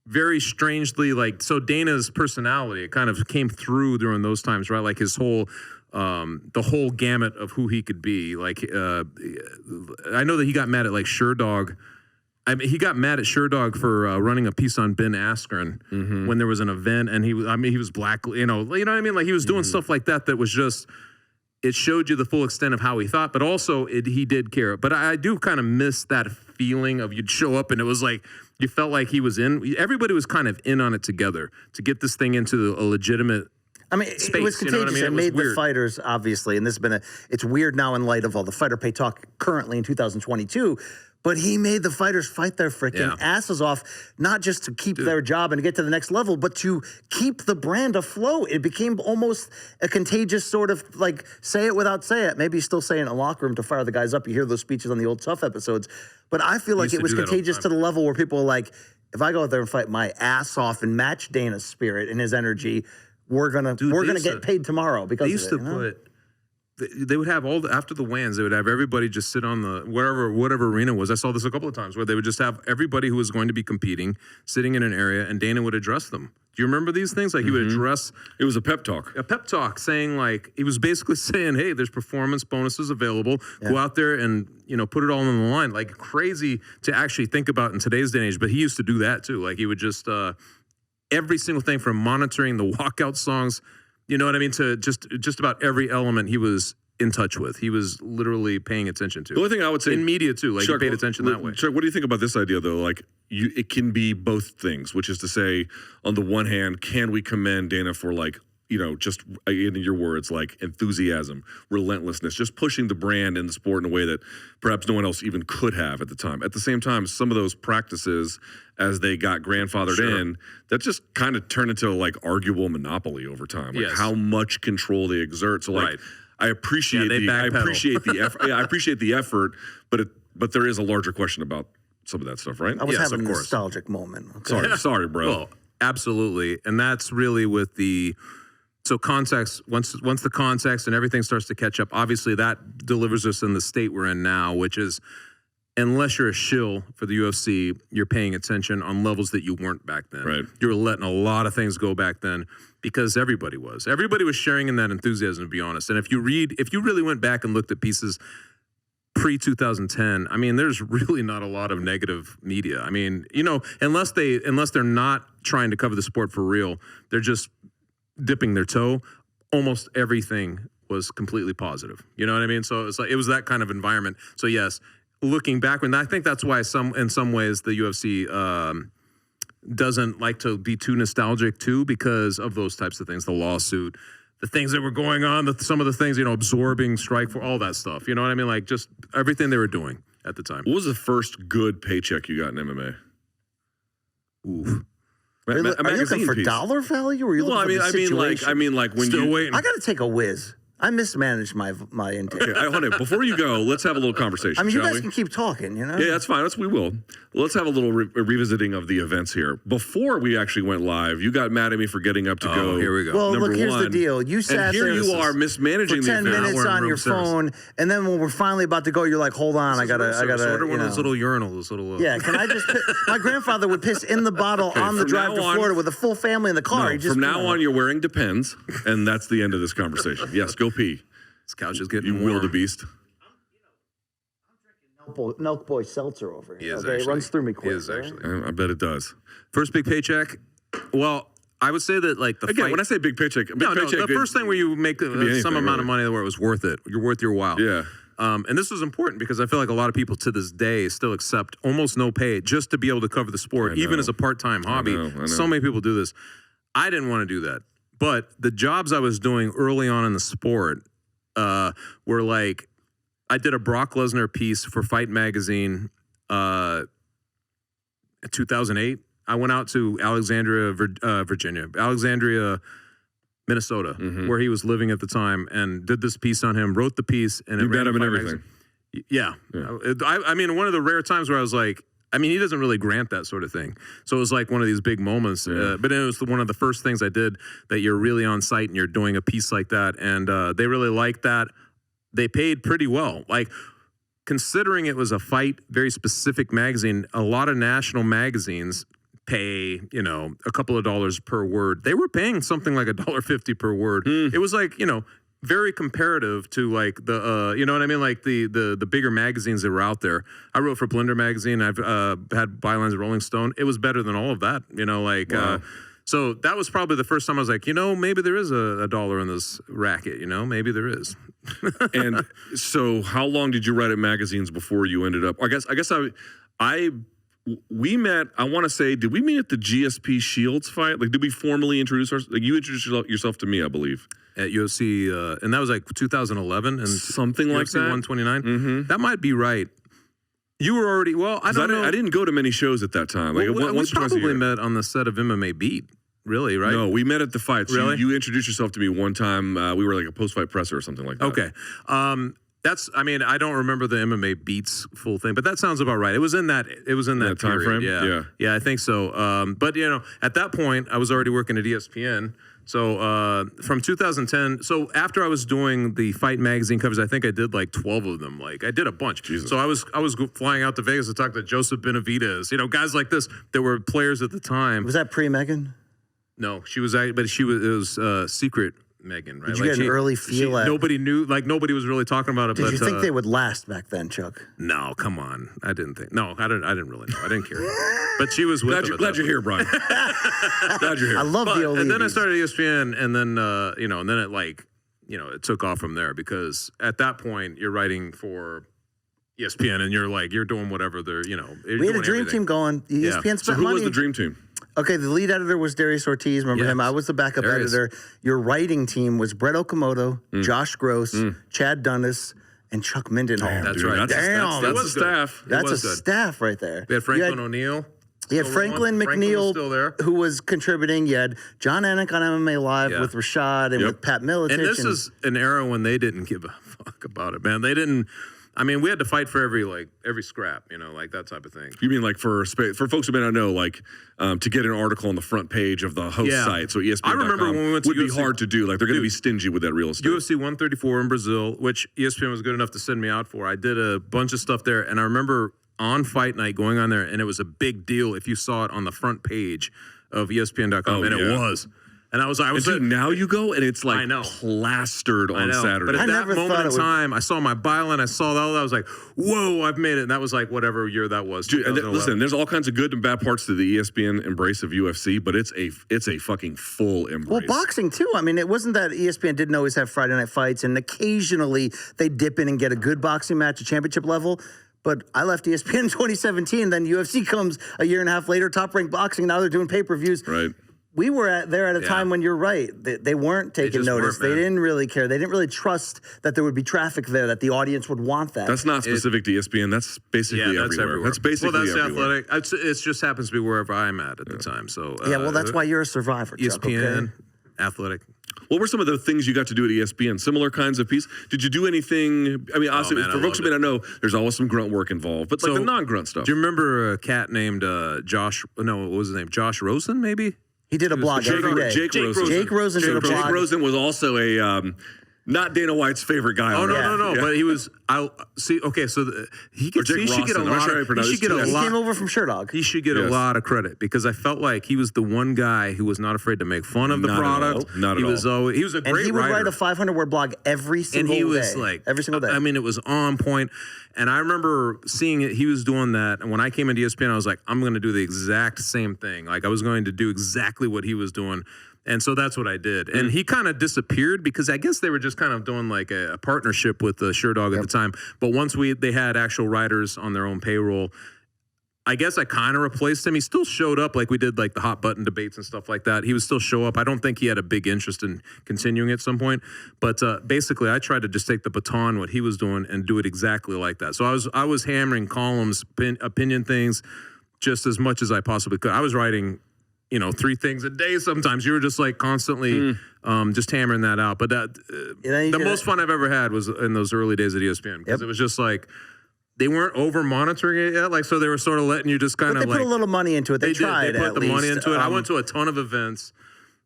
very strangely so Dana's personality, it kind of came through during those times, right? His whole, the whole gamut of who he could be. I know that he got mad at Sherdog I mean, he got mad at Sherdog for running a piece on Ben Askren when there was an event, and he was black, you know what I mean? Like, he was doing stuff like that was just, it showed you the full extent of how he thought, but also he did care. But I do kind of miss that feeling of you'd show up and it was like, you felt like he was everybody was kind of in on it together to get this thing into a legitimate space, it was contagious. you know what I mean? It made the weird. fighters, obviously, and this has been it's weird now in light of all the fighter pay talk currently in 2022. But he made the fighters fight their freaking asses off, not just to keep their job and to get to the next level, but to keep the brand afloat. It became almost a contagious sort of like say it without say it. Maybe you still say it in a locker room to fire the guys up. You hear those speeches on the old Tough episodes. But I feel like it was contagious to the level where people were like, if I go out there and fight my ass off and match Dana's spirit and his energy, we're gonna get paid tomorrow because they used to put. They would have after the weigh-ins, they would have everybody just sit on the whatever arena it was. I saw this a couple of times where they would just have everybody who was going to be competing sitting in an area, and Dana would address them. Do you remember these things? Like he would address. It was a pep talk. A pep talk saying like he was basically saying, "Hey, there's performance bonuses available. Go out there and put it all on the line." Like crazy to actually think about in today's day and age, but he used to do that too. Like he would just every single thing from monitoring the walkout songs. You know what I mean? To just about every element he was in touch with. He was literally paying attention to. The only thing I would say in media too, like Chuck, he paid attention that way. Chuck, what do you think about this idea though? Like it can be both things, which is to say, on the one hand, can we commend Dana for like, just in your words, like enthusiasm, relentlessness, just pushing the brand and the sport in a way that perhaps no one else even could have at the time. At the same time, some of those practices, as they got grandfathered in, that just kind of turned into like arguable monopoly over time. Like how much control they exert. So like, I appreciate the effort. I appreciate the effort, but there is a larger question about some of that stuff, right? I was having a nostalgic moment. Okay. Sorry, bro. Well, absolutely, and that's really with the. So context, once the context and everything starts to catch up, obviously that delivers us in the state we're in now, which is unless you're a shill for the UFC, you're paying attention on levels that you weren't back then. Right. You were letting a lot of things go back then because everybody was sharing in that enthusiasm, to be honest. And if you really went back and looked at pieces pre-2010, I mean, there's really not a lot of negative media. I mean, unless they're not trying to cover the sport for real, they're just dipping their toe, almost everything was completely positive. You know what I mean? So it's like it was that kind of environment. So yes, looking back, and I think that's why in some ways the UFC doesn't like to be too nostalgic too, because of those types of things, the lawsuit, the things that were going on, some of the things, absorbing strike for all that stuff. You know what I mean? Like just everything they were doing at the time. What was the first good paycheck you got in MMA? Ooh. Are you looking for dollar value, or are you looking for the situation? I mean, like when Still waiting. I got to take a whiz. I mismanaged my intake. Okay, hold on. Before you go, let's have a little conversation. I mean, you shall guys we? can keep talking, Yeah, that's fine. We will. Let's have a little revisiting of the events here. Before we actually went live, you got mad at me for getting up to go. Here we go. Well, Number look, here's the one. deal. You sat and here there you are mismanaging for 10 the event. minutes on your phone, and then when we're finally about to go, you're like, hold on, I gotta. Order one of those little urinals, Yeah, can I just? My grandfather would piss in the bottle on the drive to Florida with a full family in the car. No, from now on, you're wearing Depends, and that's the end of this conversation. Yes, go pee. This couch is getting You wildebeest. Milk Boy Seltzer over here. It runs through me quick. He is actually. I bet it does. First big paycheck. Well, I would say that like the Again, fight, when I say big paycheck, the first thing where you make some amount of money where it was worth it. You're worth your while. Yeah. And this was important because I feel like a lot of people to this day still accept almost no pay just to be able to cover the sport, even as a part-time hobby. I know. So many people do this. I didn't want to do that. But the jobs I was doing early on in the sport were like, I did a Brock Lesnar piece for Fight Magazine in 2008. I went out to Alexandria, Minnesota, where he was living at the time, and did this piece on him, wrote the piece, and You bet him and everything. Yeah. I mean, one of the rare times where I was like, I mean, he doesn't really grant that sort of thing. So it was like one of these big moments. But it was one of the first things I did that you're really on site and you're doing a piece like that. And they really liked that. They paid pretty well. Like, considering it was a fight, very specific magazine, a lot of national magazines pay, a couple of dollars per word. They were paying something like $1.50 per word. It was like, very comparative to like the you know what I mean, like the bigger magazines that were out there. I wrote for Blender magazine. I've had bylines of Rolling Stone. It was better than all of that, you know, like so that was probably the first time I was like, you know, maybe there is a dollar in this racket, you know, maybe there is. And so how long did you write at magazines before you ended up, we met, I want to say, did we meet at the GSP Shields fight? Like, did we formally introduce ourselves? Like, you introduced yourself to me, I believe. At UFC, and that was like 2011 and something like UFC that. 129. Mm-hmm. That might be right. You were already, well, I don't know. I didn't go to many shows at that time. Like, well, we probably met on the set of MMA Beat, really, right? No, we met at the fights. Really? You introduced yourself to me one time. We were like a post-fight presser or something like that. Okay. That's, I mean, I don't remember the MMA Beats full thing, but that sounds about right. It was in that time frame. Yeah, I think so. But you know, at that point, I was already working at ESPN. So from 2010, so after I was doing the fight magazine covers, I think I did like 12 of them. Like I did a bunch. Jesus. So I was flying out to Vegas to talk to Joseph Benavidez, you know, guys like this that were players at the time. Was that pre-Megan? No, she was, but it was secret Megan, right? Did you get an early feel at? Nobody knew, like nobody was really talking about it. Did you think they would last back then, Chuck? No, come on. I didn't think. No, I didn't really know. I didn't care. But she was with Glad you're here, Brian. Glad you're here. I love the old. And then I started ESPN, and then you know, and then it like, you know, it took off from there because at that point you're writing for ESPN, and you're doing whatever they're, you know. We had a dream team going. ESPN spent so who money. was the dream team? Okay, the lead editor was Darius Ortiz. Remember him? I was the backup editor. Your writing team was Brett Okamoto, Josh Gross, Chad Dundas, and Chuck Mindenhall. That's right. That's a staff. That's a staff right there. We had Franklin O'Neill. You had Franklin McNeil, still there, who was contributing. You had John Anik on MMA Live with Rashad and with Pat Miletich. And this is an era when they didn't give a fuck about it, man. They didn't. I mean, we had to fight for every scrap, you know, like that type of thing. You mean like for folks who may not know, like to get an article on the front page of the host site, so ESPN.com, I remember when we went to would UFC, be hard to do. Like they're going to be stingy with that real estate. UFC 134 in Brazil, which ESPN was good enough to send me out for. I did a bunch of stuff there, and I remember on fight night going on there, and it was a big deal if you saw it on the front page of ESPN.com, and it was. And I was now you go and it's like plastered on Saturday. But at that moment in time, I saw my byline, I saw that, I was like, whoa, I've made it. And that was like whatever year that was. Dude, and listen, there's all kinds of good and bad parts to the ESPN embrace of UFC, but it's a fucking full embrace. Well, boxing too. I mean, it wasn't that ESPN didn't always have Friday night fights, and occasionally they dip in and get a good boxing match at championship level. But I left ESPN in 2017, then UFC comes a year and a half later, Top Rank Boxing, now they're doing pay-per-views. Right. We were there at a time when you're right. They weren't taking notice. They didn't really care. They didn't really trust that there would be traffic there, that the audience would want that. That's not specific to ESPN. That's basically everywhere. That's basically everywhere. Athletic. It just happens to be wherever I'm at the time. So well, that's why you're a survivor, Chuck, ESPN, okay? Athletic. What were some of the things you got to do at ESPN? Similar kinds of pieces? Did you do anything? I mean, honestly, for folks who may not know, there's always some grunt work involved, but like the non-grunt stuff. Do you remember a cat named Josh? No, what was his name? Josh Rosen, maybe? He did a blog every day. Jake Rosen. Jake Rosen did a blog. Jake Rosen was also a not Dana White's favorite guy. Oh no! But he was. Okay, so he should get a lot. He came over from Sherdog. He should get a lot of credit because I felt like he was the one guy who was not afraid to make fun of the product. Not at all. He was a great writer. And he would write a 500-word blog every single day. And he was like every single day. I mean, it was on point. And I remember seeing it. He was doing that, and when I came into ESPN, I was like, I'm going to do the exact same thing. Like I was going to do exactly what he was doing. And so that's what I did. And he kind of disappeared because I guess they were just kind of doing like a partnership with the Sherdog at the time. But once they had actual writers on their own payroll, I guess I kind of replaced him. He still showed up, like we did like the hot button debates and stuff like that. He would still show up. I don't think he had a big interest in continuing at some point. But basically, I tried to just take the baton, what he was doing, and do it exactly like that. So I was hammering columns, opinion things, just as much as I possibly could. I was writing 3 things a day sometimes. You were just like constantly just hammering that out. But the most fun I've ever had was in those early days at ESPN because it was just like they weren't over monitoring it yet. Like, so they were sort of letting you just kind of like. They put a little money into it. They tried. They put the money into it. I went to a ton of events.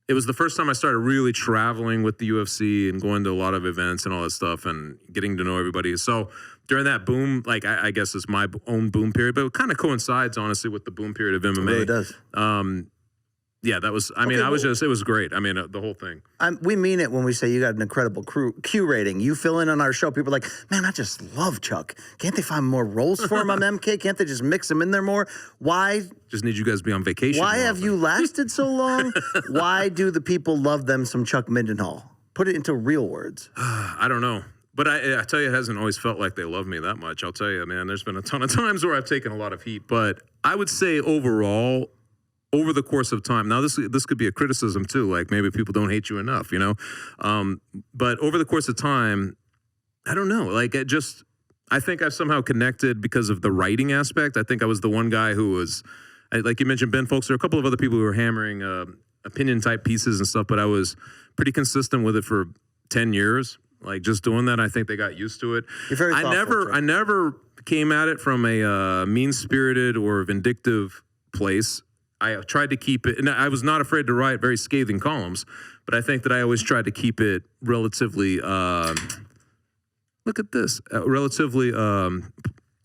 It was the first time I started really traveling with the UFC and going to a lot of events and all that stuff and getting to know everybody. So during that boom, like I guess it's my own boom period, but it kind of coincides honestly with the boom period of MMA. It really does. yeah, that was. I mean, I was just. It was great. I mean, the whole thing. We mean it when we say you got an incredible Q rating. You fill in on our show. People are like, man, I just love Chuck. Can't they find more roles for him on MK? Can't they just mix him in there more? Why? Just need you guys to be on vacation. Why have you lasted so long? Why do the people love them some Chuck Mindenhall? Put it into real words. I don't know. But I tell you, it hasn't always felt like they love me that much. I'll tell you, man, there's been a ton of times where I've taken a lot of heat. But I would say overall, over the course of time, now this could be a criticism too, like maybe people don't hate you enough, you know? But over the course of time, I don't know, like I think I've somehow connected because of the writing aspect. I think I was the one guy who was, like you mentioned, Ben Folks, there are a couple of other people who were hammering opinion type pieces and stuff, but I was pretty consistent with it for 10 years. Like just doing that, I think they got used to it. You're very thoughtful, I never came at it from a mean-spirited or vindictive place. I tried to keep it, and I was not afraid to write very scathing columns, but I think that I always tried to keep it relatively, look at this, relatively,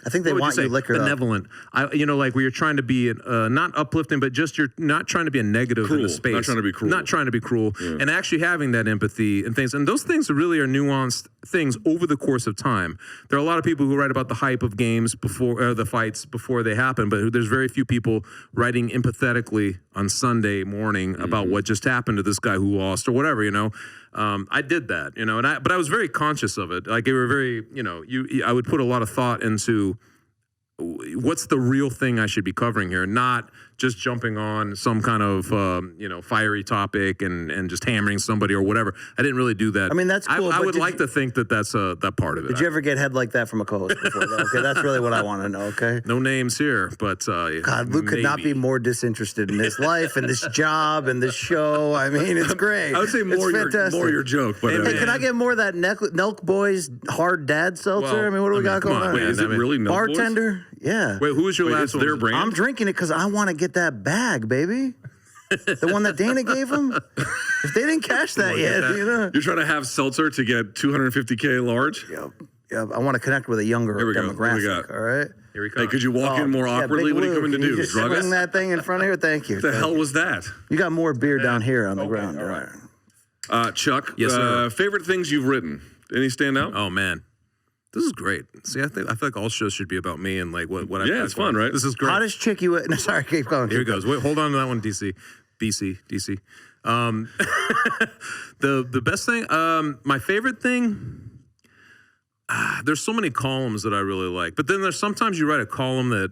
I think they want you liquored up. benevolent. You know, like where you're trying to be not uplifting, but just you're not trying to be a negative in the space. Not trying to be cruel. Not trying to be cruel. Yeah. And actually having that empathy and things. And those things really are nuanced things over the course of time. There are a lot of people who write about the hype of games before the fights before they happen, but there's very few people writing empathetically on Sunday morning about what just happened to this guy who lost or whatever, you know. I did that, you know, but I was very conscious of it. Like, they were very, you know, I would put a lot of thought into what's the real thing I should be covering here, not just jumping on some kind of, you know, fiery topic and just hammering somebody or whatever. I didn't really do that. I mean, that's cool. I would like to think that that's that part of it. Did you ever get head like that from a co-host before, though? Okay, that's really what I want to know, okay? No names here, but God, Luke could not be more disinterested in his life and this job and this show. I mean, it's great. I would say more your joke, but hey, can I get more of that Nelk Boys hard dad seltzer? Well, I mean, what do we got going on? Wait, is it really Nelk Boys? Bartender? Yeah. Wait, who was your last one? Their brand? I'm drinking it because I want to get that bag, baby. The one that Dana gave him. If they didn't catch that yet, you know. You're trying to have seltzer to get 250K large? Yep. I want to connect with a younger Here we go. demographic. What we got? All right. Here we come. Hey, could you walk in more awkwardly? Big What are you Luke, coming to can do? you just Drug us? swing that thing in front of here? Thank you. What the hell was that? You got more beer down here on the ground. all right. Chuck, Yes, sir. favorite things you've written? Any stand out? Oh man, this is great. See, I feel like all shows should be about me and like what I. Yeah, it's fun, right? This is great. Hottest chick you would. No, sorry, keep going. Here it goes. Wait, hold on to that one, DC. The best thing, my favorite thing. There's so many columns that I really like, but then there's sometimes you write a column that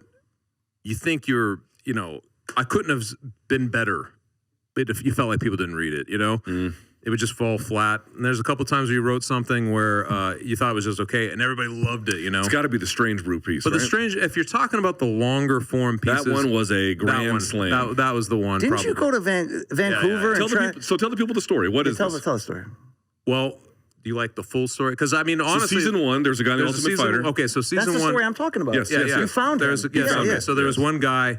you think you know, I couldn't have been better, but if you felt like people didn't read it, you know. It would just fall flat. And there's a couple times where you wrote something where you thought it was just okay, and everybody loved it, you know? It's got to be the Strange Brew piece, But right? the Strange, if you're talking about the longer form pieces. That one was a grand slam. That was the one, Didn't probably. you go to Vancouver and try? Tell the people the story. What is Tell this? the story. Well, do you like the full story? Because, I mean, honestly. So season 1, there's a guy named Ultimate Fighter. Okay, so season That's the 1. story I'm talking about. Yes, Yeah, yes, yeah. You found him. So there was one guy.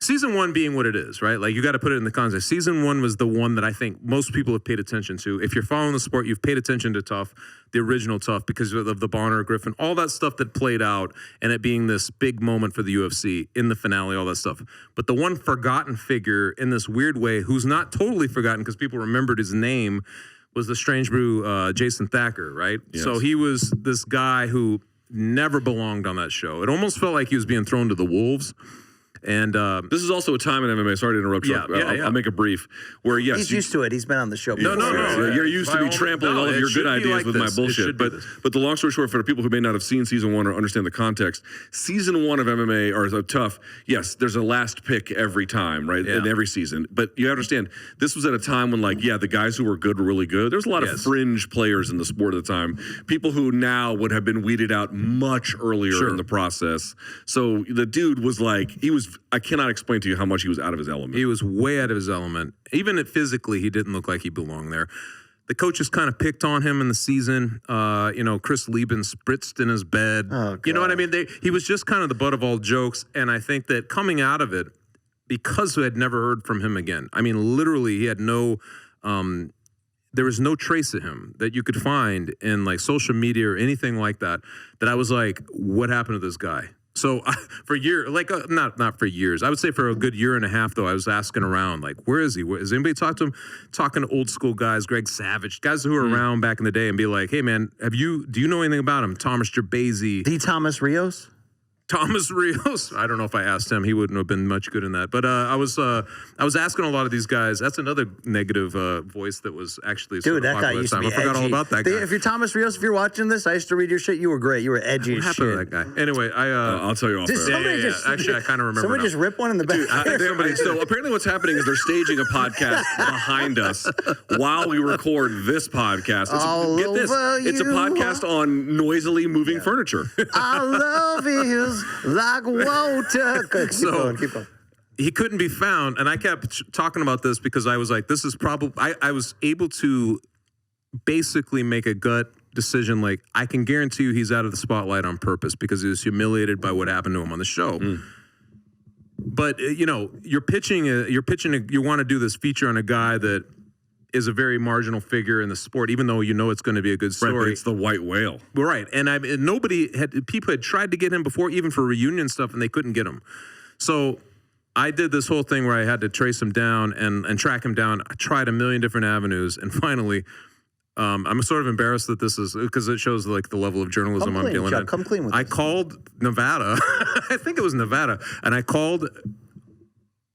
Season 1 being what it is, right? Like, you got to put it in the context. Season 1 was the one that I think most people have paid attention to. If you're following the sport, you've paid attention to Tough, the original Tough, because of the Bonner, Griffin, all that stuff that played out, and it being this big moment for the UFC in the finale, all that stuff. But the one forgotten figure in this weird way, who's not totally forgotten because people remembered his name, was the Strange Brew Jason Thacker, right? Yes. So he was this guy who never belonged on that show. It almost felt like he was being thrown to the wolves. And this is also a time in MMA. Sorry to interrupt you. I'll make a brief. Where yes, He's used to it. He's been on the show. No. You're used to me trampling all of your good ideas with my bullshit. But the long story short, for the people who may not have seen season 1 or understand the context, season 1 of MMA or Tough, yes, there's a last pick every time, right? In every season. But you understand, this was at a time when, like, the guys who were good were really good. There's a lot of fringe players in the sport at the time. People who now would have been weeded out much earlier in the process. So the dude was like, I cannot explain to you how much he was out of his element. He was way out of his element. Even physically, he didn't look like he belonged there. The coaches kind of picked on him in the season. You know, Chris Lieben spritzed in his bed. Oh, you know what I mean? He was just kind of the butt of all jokes. And I think that coming out of it, because we had never heard from him again. I mean, literally, he had no... there was no trace of him that you could find in like social media or anything like that. That I was like, what happened to this guy? So for years, like not for years, I would say for a good year and a half though, I was asking around like, where is he? Has anybody talked to him? Talking to old school guys, Greg Savage, guys who were around back in the day, and be like, hey man, do you know anything about him? Thomas Gerbazy, The Thomas Rios. Thomas Rios. I don't know if I asked him; he wouldn't have been much good in that. But I was asking a lot of these guys. That's another negative voice that was actually Dude, that guy used to be I forgot edgy. all about that guy. If you're Thomas Rios, if you're watching this, I used to read your shit. You were great. You were edgy as What shit. happened to that guy? Anyway, I'll tell you off Just there. somebody just Actually, I kind of remember. Somebody now. just rip one in the back. So apparently what's happening is they're staging a podcast behind us while we record this podcast. Get this. It's a podcast on noisily moving furniture. I love is like water. Keep going. He couldn't be found, and I kept talking about this because I was like, this is probably, I was able to basically make a gut decision, like, I can guarantee you he's out of the spotlight on purpose because he was humiliated by what happened to him on the show. But, you know, you want to do this feature on a guy that is a very marginal figure in the sport, even though you know it's going to be a good story. Right, but it's the white whale. Right, and people had tried to get him before, even for reunion stuff, and they couldn't get him. So I did this whole thing where I had to trace him down and track him down. I tried a million different avenues, and finally, I'm sort of embarrassed that this is, because it shows like the level of journalism I'm dealing with. Come clean with I this. called Nevada. I think it was Nevada, and I called,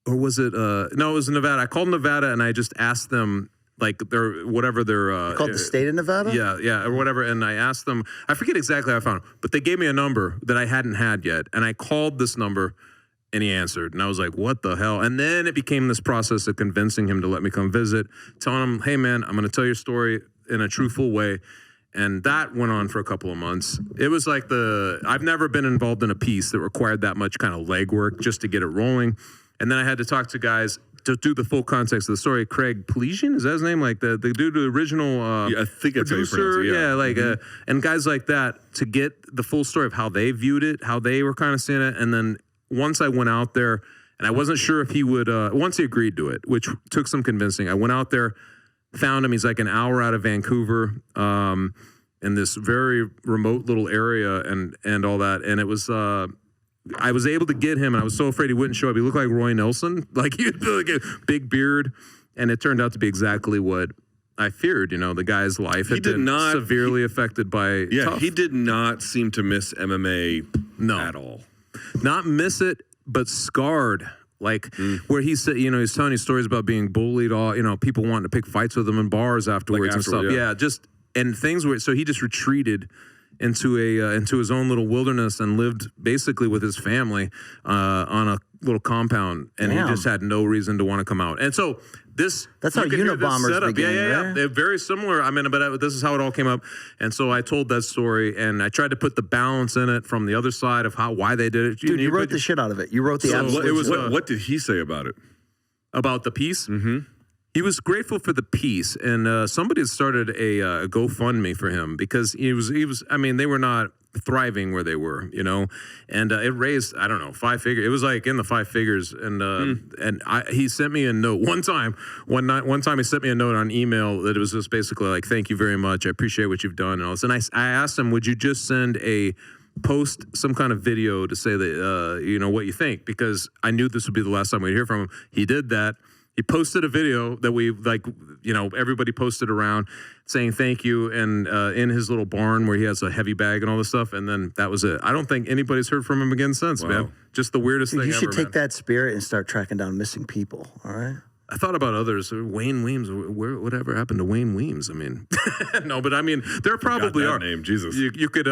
or was it? No, it was Nevada. I called Nevada, and I just asked them, like, their whatever their Called the state of Nevada? Yeah, or whatever. And I asked them, I forget exactly how I found him, but they gave me a number that I hadn't had yet. And I called this number and he answered. And I was like, what the hell? And then it became this process of convincing him to let me come visit, telling him, hey man, I'm going to tell your story in a truthful way. And that went on for a couple of months. It was like I've never been involved in a piece that required that much kind of legwork just to get it rolling. And then I had to talk to guys to do the full context of the story. Craig Pelesian, is that his name? Like the dude, the original Yeah, I think that's how you producer. pronounce it, yeah. Like and guys like that to get the full story of how they viewed it, how they were kind of seeing it. And then once I went out there, and I wasn't sure if he would, once he agreed to it, which took some convincing, I went out there, found him. He's like an hour out of Vancouver, in this very remote little area and all that. And it was, I was able to get him, and I was so afraid he wouldn't show up. He looked like Roy Nelson, like he had like a big beard, and it turned out to be exactly what I feared. You know, the guy's life had been severely affected by. Yeah, tough. he did not seem to miss MMA at all. Not miss it, but scarred. Like where he said, you know, he's telling you stories about being bullied, all, you know, people wanting to pick fights with him in bars afterwards and stuff. Yeah, just and things were, so he just retreated into his own little wilderness and lived basically with his family on a little compound, and he just had no reason to want to come out. And so that's how Unabomers began. Yeah. They're very similar. I mean, but this is how it all came up. And so I told that story, and I tried to put the balance in it from the other side of why they did it. Dude, you wrote the shit out of it. You wrote the absolute. What did he say about it? About the piece? Mm-hmm. He was grateful for the piece, and somebody had started a GoFundMe for him because he was. I mean, they were not thriving where they were, you know, and it raised, I don't know, 5 figures. It was like in the 5 figures, and he sent me a note one time he sent me a note on email that it was just basically like, thank you very much, I appreciate what you've done and all this. And I asked him, would you just send post some kind of video to say that you know what you think, because I knew this would be the last time we'd hear from him. He did that. He posted a video that we, like, you know, everybody posted around saying thank you, and in his little barn where he has a heavy bag and all this stuff, and then that was it. I don't think anybody's heard from him again since, man. Just the weirdest thing ever, You should take man. that spirit and start tracking down missing people, all right? I thought about others. Wayne Weems. Whatever happened to Wayne Weems? I mean, no, but I mean, there probably are. Name, Jesus. You could.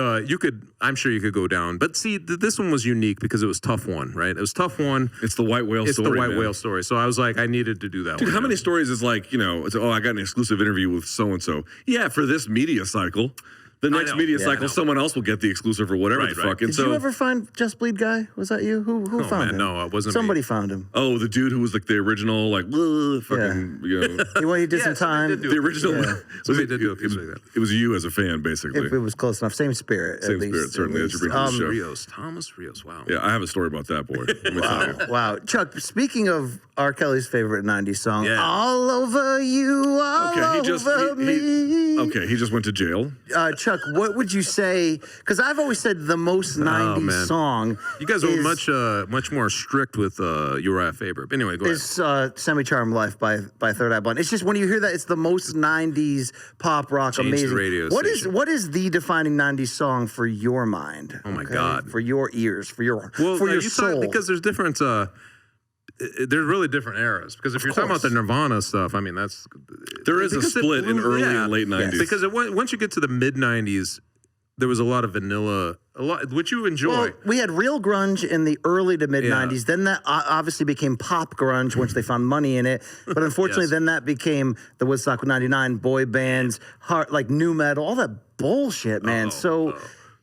I'm sure you could go down. But see, this one was unique because it was tough one, right? It was tough one. It's the white whale story. It's the white whale story. So I was like, I needed to do that. Dude, how many stories is like, you know, it's, I got an exclusive interview with so and so. Yeah, for this media cycle. The next media cycle, someone else will get the exclusive or whatever the fuck. And Did you ever find Just Bleed guy? Was that you? Who found him? No, it wasn't. Somebody found him. Oh, the dude who was like the original, like, fucking, you know. He did some time. The original. Yeah. Somebody did do a piece like that. It was you as a fan, basically. It was close enough. Same spirit. Same at least, spirit, certainly, as you bring to the show. Thomas Rios. Wow. Yeah, I have a story about that, boy. Let me tell you. Wow. Chuck, speaking of R. Kelly's favorite 90s song, All Over You, All Over Me. Okay, he just went to jail. Chuck, Chuck, what would you say? Because I've always said the most 90s man. song. You guys were much more strict with Uriah Faber. But anyway, go ahead. Is Semi-Charmed Life by Third Eye Blind. It's just when you hear that, it's the most 90s pop rock, Changed amazing. the radio station. What is the defining 90s song for your mind? Oh my God. For your ears, for your you soul. because there's different. There's really different eras. Because if you're talking about the Nirvana stuff, I mean There is a split in early and late 90s. Because once you get to the mid 90s, there was a lot of vanilla, which you enjoy. Well, we had real grunge in the early to mid 90s. Then that obviously became pop grunge once they found money in it. But unfortunately, then that became the Woodstock 99 boy bands, like new metal, all that bullshit, man.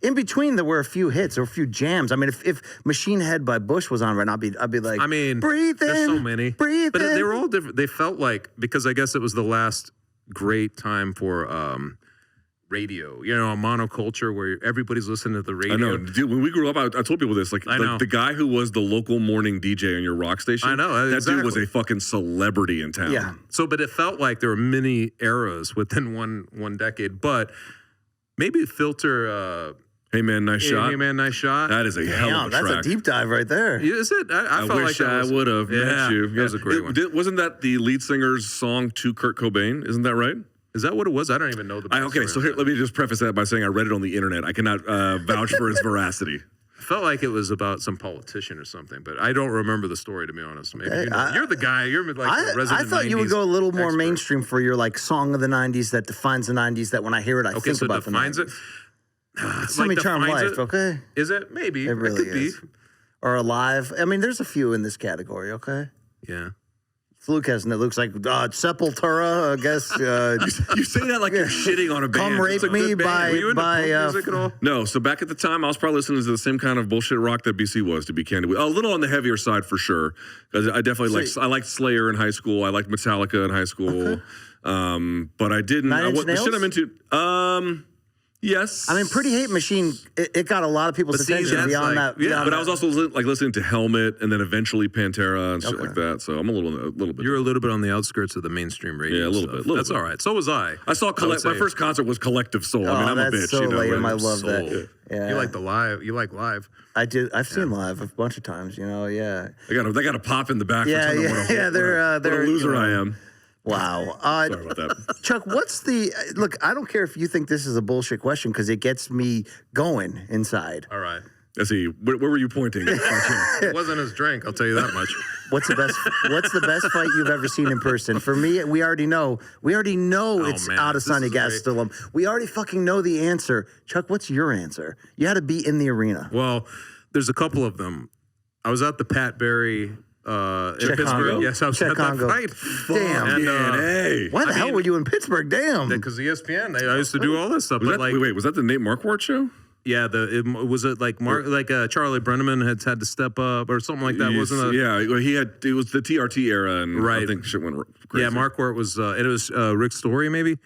In between, there were a few hits or a few jams. I mean, if Machine Head by Bush was on right now, I'd be like, I mean, breathe in, there's so many. Breathe but in. they were all different. They felt like, because I guess it was the last great time for radio, you know, a monoculture where everybody's listening to the radio. I know. Dude, when we grew up, I told people this. Like the guy who was the local morning DJ on your rock station. I know. That dude was a fucking celebrity in town. Yeah. So, but it felt like there were many eras within one decade. But maybe Filter. Hey man, nice shot. Hey man, nice shot. That is a hell of a track. That's a deep dive right there. Is it? I felt wish like I would have met you. That was a great one. Wasn't that the lead singer's song to Kurt Cobain? Isn't that right? Is that what it was? I don't even know the. Okay, so here, let me just preface that by saying I read it on the internet. I cannot vouch for its veracity. I felt like it was about some politician or something, but I don't remember the story, to be honest. Maybe you're the guy. You're like the resident. I thought you would go a little more mainstream for your like song of the '90s that defines the '90s. That when I hear it, I think about the '90s. It. Semi-Charmed Life, okay? Is it? Maybe. It really could is. be. Or Alive. I mean, there's a few in this category, okay? Yeah. Fluke has, and it looks like Sepultura, I guess. You say that like you're shitting on a band. Come Rape Me by... Were you into punk music at all? No, so back at the time, I was probably listening to the same kind of bullshit rock that BC was, to be candid with. A little on the heavier side for sure. Because I definitely I liked Slayer in high school. I liked Metallica in high school. Okay. But I didn't... The shit I'm into... Yes. I mean, Pretty Hate Machine, it got a lot of people's attention beyond that. Yeah, but I was also listening to Helmet and then eventually Pantera and shit like that. So I'm a little bit. You're a little bit on the outskirts of the mainstream radio. Yeah, a little bit. That's all right. So was I. I saw my first concert was Collective Soul. I mean, I'm a bitch. So lame. I Right? love that. Yeah. You like the live. You like live. I do. I've seen live a bunch of times. You know, yeah. They got a pop in the back. Yeah, they're what a loser I am. Wow. Sorry about that. Chuck, what's the look? I don't care if you think this is a bullshit question because it gets me going inside. All right. Let's see. Where were you pointing? It wasn't his drink. I'll tell you that much. What's the best fight you've ever seen in person? For me, we already know. It's out of Sonny Gastelum. We already fucking know the answer. Chuck, what's your answer? You had to be in the arena. Well, there's a couple of them. I was at the Pat Barry. In Pittsburgh. Yes, I was at that fight. Damn. And, why the hell were you in Pittsburgh? Damn. Because ESPN, I used to do all this stuff. Wait, was that the Nate Marquardt show? Yeah, was it like Charlie Brenneman had to step up or something like that? Wasn't it? Yeah, it was the TRT era, and I think shit went crazy. Yeah, Marquardt was. It was Rick Story, maybe.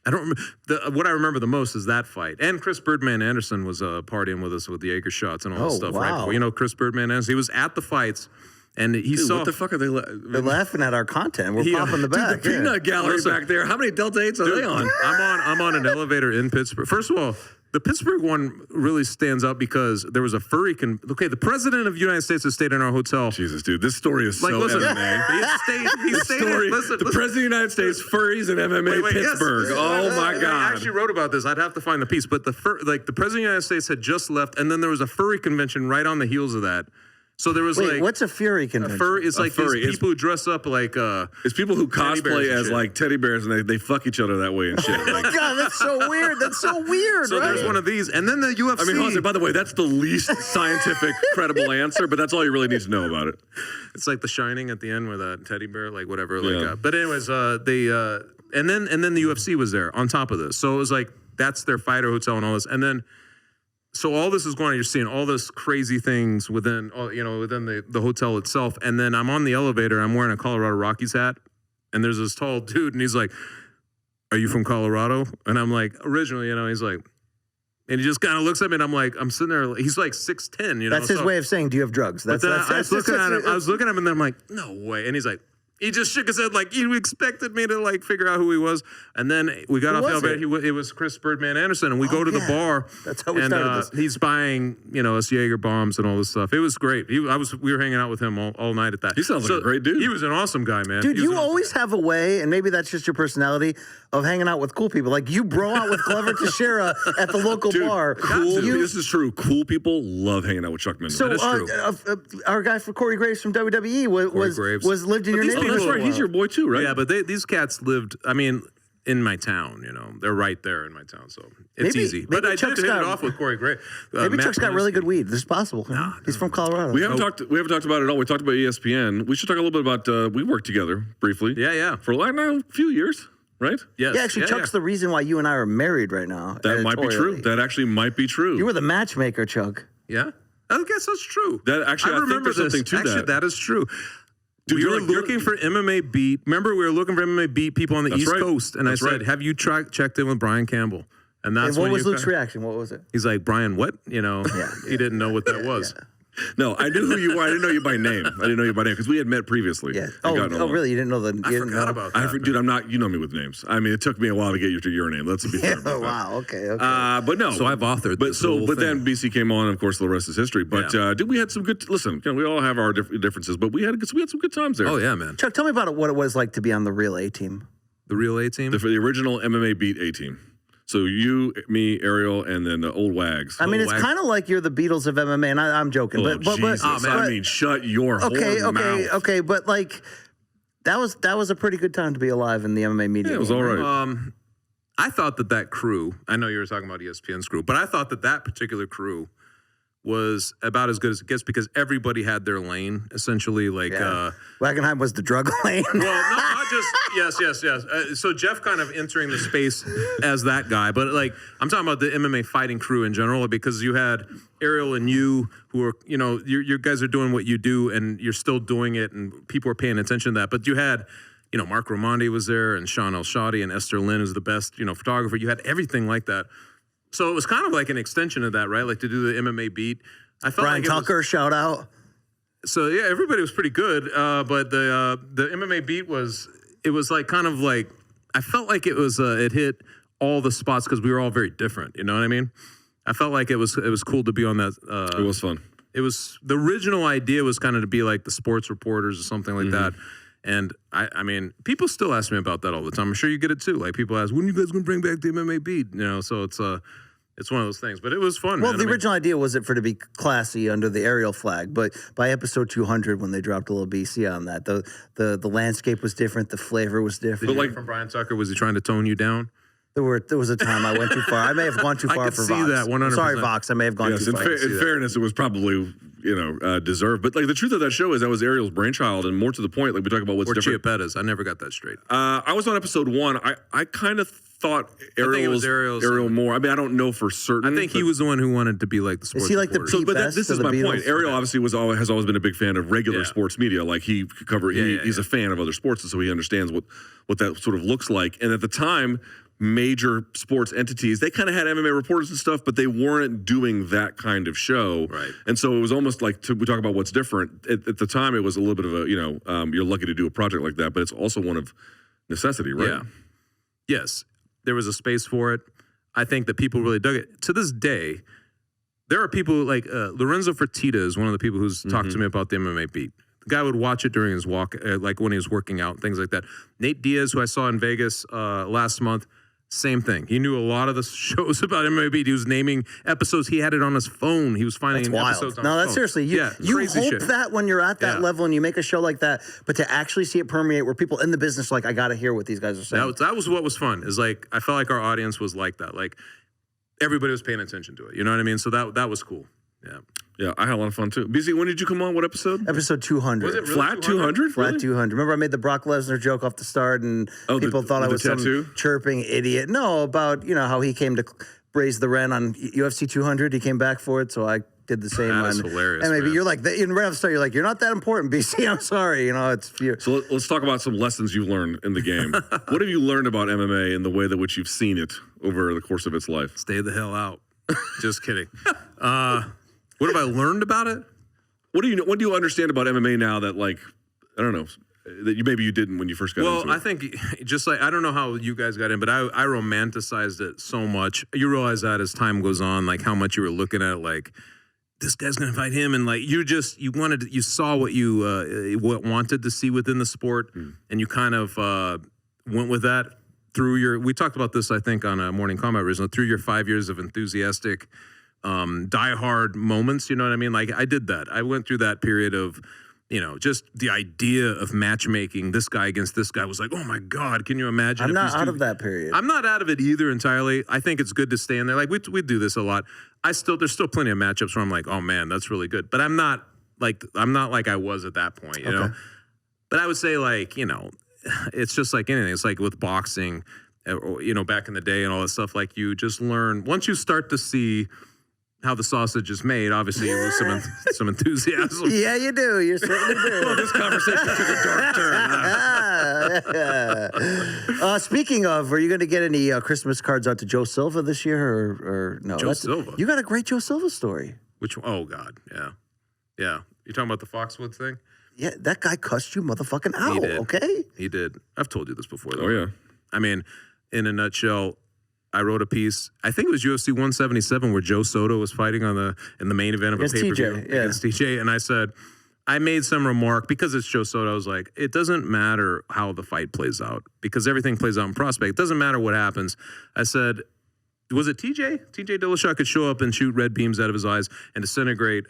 I don't remember. What I remember the most is that fight. And Chris Birdman Anderson was partying with us with the Jaeger shots and all this stuff. Wow. Right? You know, Chris Birdman Anderson. He was at the fights. And he saw. What the fuck are they? They're laughing at our content. We're popping the back. The peanut gallery back there. How many Delta 8s are they on? I'm on an elevator in Pittsburgh. First of all, the Pittsburgh one really stands out because there was a furry. The president of the United States has stayed in our hotel. Jesus, dude, this story is so listen, MMA. He stayed. Listen, the president of the United States, furries and MMA Pittsburgh. Yes. Oh my God! I actually wrote about this. I'd have to find the piece, but the president of the United States had just left, and then there was a furry convention right on the heels of that. So there was what's a Fury convention? It's like these people who dress up like it's people who cosplay as like teddy bears and they fuck each other that way and shit. Like, God, that's so weird. That's so weird. So there's one of these, and then the UFC. I mean, Jose, by the way, that's the least scientific, credible answer, but that's all you really need to know about it. It's like The Shining at the end with a teddy bear, like whatever. Like, but anyways, and then the UFC was there on top of this. So it was like that's their fighter hotel and all this, and then. So all this is going on. You're seeing all this crazy things within the hotel itself. And then I'm on the elevator. I'm wearing a Colorado Rockies hat. And there's this tall dude. And he's like, are you from Colorado? And I'm like, originally, he's like, and he just kind of looks at me. And I'm like, I'm sitting there. He's like 6'10", That's his way of saying, do you have drugs? I was looking at him. And then I'm like, no way. And he's like, He just shook his head like he expected me to like figure out who he was. And then we got off the elevator. It was Chris Birdman Anderson, and we go to the bar. That's how we started this. He's buying, us Jaeger bombs and all this stuff. It was great. We were hanging out with him all night at that. He sounds like a great dude. He was an awesome guy, man. Dude, you always have a way, and maybe that's just your personality, of hanging out with cool people. Like you bro out with Glover Teixeira at the local bar. Cool. This is true. Cool people love hanging out with Chuck Minden. So that is true. Our guy for Corey Graves from WWE was lived in your neighborhood. That's right. He's your boy too, right? Yeah, but these cats lived. I mean, in my town. They're right there in my town, so it's easy. But I did hit it off with Corey Gray. Maybe Chuck's got really good weed. This is possible. He's from Colorado. We haven't talked about it at all. We talked about ESPN. We should talk a little bit about. We worked together briefly. Yeah. For like now, a few years, right? Yes. Yeah, actually, Chuck's the reason why you and I are married right now. That might be true. That actually might be true. You were the matchmaker, Chuck. Yeah. I guess that's true. That actually, I think there's something to that. Actually, that is true. Dude, we were looking for MMA Beat. Remember, we were looking for MMA Beat people on the East Coast, and I said, "Have you checked in with Brian Campbell?" And that's what was Luke's reaction? What was it? He's like, "Brian, what?" He didn't know what that was. No, I knew who you were. I didn't know you by name. Because we had met previously. Yeah. Oh, really? You didn't know the? I forgot about that. Dude, I'm not. You know me with names. I mean, it took me a while to get to your name. Let's be fair. Oh, wow. Okay. But no. So I've authored. But then BC came on. Of course, the rest is history. But dude, we had some good. Listen, we all have our differences, but we had some good times there. Oh yeah, man. Chuck, tell me about what it was like to be on the real A team. The real A team. The original MMA Beat A team. So you, me, Ariel, and then the old Wags. I mean, it's kind of like you're the Beatles of MMA, and I'm joking. I mean, shut your mouth. Okay, but like that was a pretty good time to be alive in the MMA media. Yeah, it was all right. I thought that crew. I know you were talking about ESPN's crew, but I thought that particular crew was about as good as it gets because everybody had their lane essentially. Like Wagenheim was the drug lane. Well, not just yes. So Jeff kind of entering the space as that guy, but like I'm talking about the MMA fighting crew in general because you had Ariel and you who are you guys are doing what you do and you're still doing it and people are paying attention to that. But you had Mark Ramondi was there and Sean El Shadi and Esther Lynn who's the best photographer. You had everything like that. So it was kind of like an extension of that, right? Like to do the MMA Beat. I felt Brian Tucker, shout out. So yeah, everybody was pretty good. But the MMA Beat was like kind of like I felt like it was it hit all the spots because we were all very different. You know what I mean? I felt like it was cool to be on that. It was fun. It was the original idea was kind of to be like the sports reporters or something like that. And I mean, people still ask me about that all the time. I'm sure you get it too. Like people ask, when are you guys going to bring back the MMA Beat? So it's one of those things. But it was fun. Well, the original idea was it for to be classy under the Ariel flag, but by episode 200, when they dropped a little BC on that, the landscape was different, the flavor was different. But like from Brian Tucker, was he trying to tone you down? There was a time I went too far. I may have gone too far for Vox. I could see that 100%. Sorry, Vox. I may have gone too far. In fairness, it was probably deserved. But like the truth of that show is that was Ariel's brainchild, and more to the point, like we talk about what's different. Chia Pettis. I never got that straight. I was on episode 1. I kind of thought Ariel more. I mean, I don't know for certain. I think he was the one who wanted to be like the sports. Is he like reporter. the best? This is my point. Ariel obviously has always been a big fan of regular sports media. Like he could cover. He's a fan of other sports, and so he understands what that sort of looks like. And at the time, major sports entities, they kind of had MMA reporters and stuff, but they weren't doing that kind of show. Right. And so it was almost like, we talk about what's different. At the time, it was a little bit of a, you're lucky to do a project like that, but it's also one of necessity, right? Yeah. Yes. There was a space for it. I think that people really dug it. To this day, there are people like Lorenzo Fertitta is one of the people who's talked to me about the MMA Beat. The guy would watch it during his walk, like when he was working out, things like that. Nate Diaz, who I saw in Vegas last month, same thing. He knew a lot of the shows about MMA Beat. He was naming episodes. He had it on his phone. He was finding episodes on his phone. No, that's seriously. You hope that when you're at that level and you make a show like that, but to actually see it permeate where people in the business are like, I got to hear what these guys are saying. That was what was fun. Is like I felt like our audience was like that. Like everybody was paying attention to it. You know what I mean? So that was cool. Yeah. Yeah, I had a lot of fun too. BZ, when did you come on? What episode? Episode 200. Was it really Flat 200? Flat 200. Remember I made the Brock Lesnar joke off the start and people thought I was some chirping idiot. No, about, how he came to raise the rent on UFC 200. He came back for it, so I did the same. That is hilarious, and maybe man. you're like, right off the start, you're like, you're not that important, BC. I'm sorry. It's few. So let's talk about some lessons you've learned in the game. What have you learned about MMA and the way that which you've seen it over the course of its life? Stay the hell out. Just kidding. What have I learned about it? What do you understand about MMA now that, like, I don't know, that maybe you didn't when you first got into it? Well, I think just like I don't know how you guys got in, but I romanticized it so much. You realize that as time goes on, like how much you were looking at it, like this guy's gonna fight him, and like you saw what you wanted to see within the sport, and you kind of went with that through your. We talked about this, I think, on a Morning Kombat recently. Through your 5 years of enthusiastic, diehard moments, you know what I mean? Like I did that. I went through that period of. Just the idea of matchmaking this guy against this guy was like, oh my God, can you imagine? I'm not out of that period. I'm not out of it either entirely. I think it's good to stay in there. Like we do this a lot. There's still plenty of matchups where I'm like, oh man, that's really good. But I'm not like I was at that point, you know? But I would say like, it's just like anything. It's like with boxing, or, back in the day and all that stuff, like you just learn once you start to see how the sausage is made, obviously with some enthusiasm. Yeah, you do. You certainly do. Well, this conversation took a dark turn. Speaking of, are you going to get any Christmas cards out to Joe Silva this year, or no? Joe Silva? You got a great Joe Silva story. Which one? Oh God, yeah. You talking about the Foxwood thing? Yeah, that guy cussed you motherfucking out. He did. Okay. He did. I've told you this before, though. Oh yeah. I mean, in a nutshell, I wrote a piece. I think it was UFC 177 where Joe Soto was fighting in the main event of a pay-per-view against TJ. And I said, I made some remark because it's Joe Soto. I was like, it doesn't matter how the fight plays out because everything plays out in prospect. It doesn't matter what happens. I said, was it TJ? TJ Dillashaw could show up and shoot red beams out of his eyes and disintegrate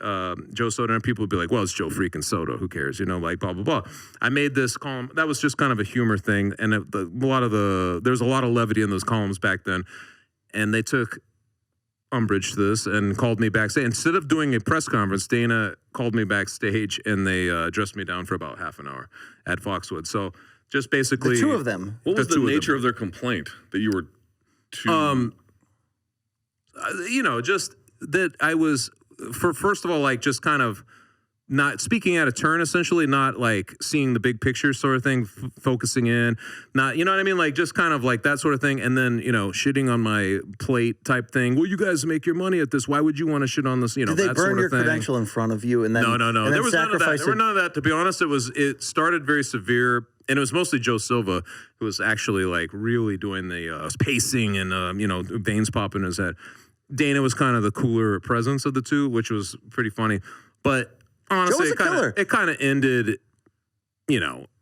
Joe Soto, and people would be like, well, it's Joe freaking Soto. Who cares? Like blah, blah, blah. I made this column. That was just kind of a humor thing. And there's a lot of levity in those columns back then. And they took umbrage to this and called me backstage. Instead of doing a press conference, Dana called me backstage and they dressed me down for about half an hour at Foxwood. So just basically. The two of them. What was the nature of their complaint that you were too? Just that I was, first of all, like just kind of not speaking out of turn, essentially, not like seeing the big picture sort of thing, focusing in, not, you know what I mean? Like just kind of like that sort of thing. And then, shitting on my plate type thing. Well, you guys make your money at this. Why would you want to shit on this? Did they that burn sort your of thing. credential in front of you? And then, No. And There was none of that. There were none of that. To be honest, it started very severe. And it was mostly Joe Silva who was actually like really doing the pacing and, veins popping in his head. Dana was kind of the cooler presence of the two, which was pretty funny. But honestly, it kind of ended,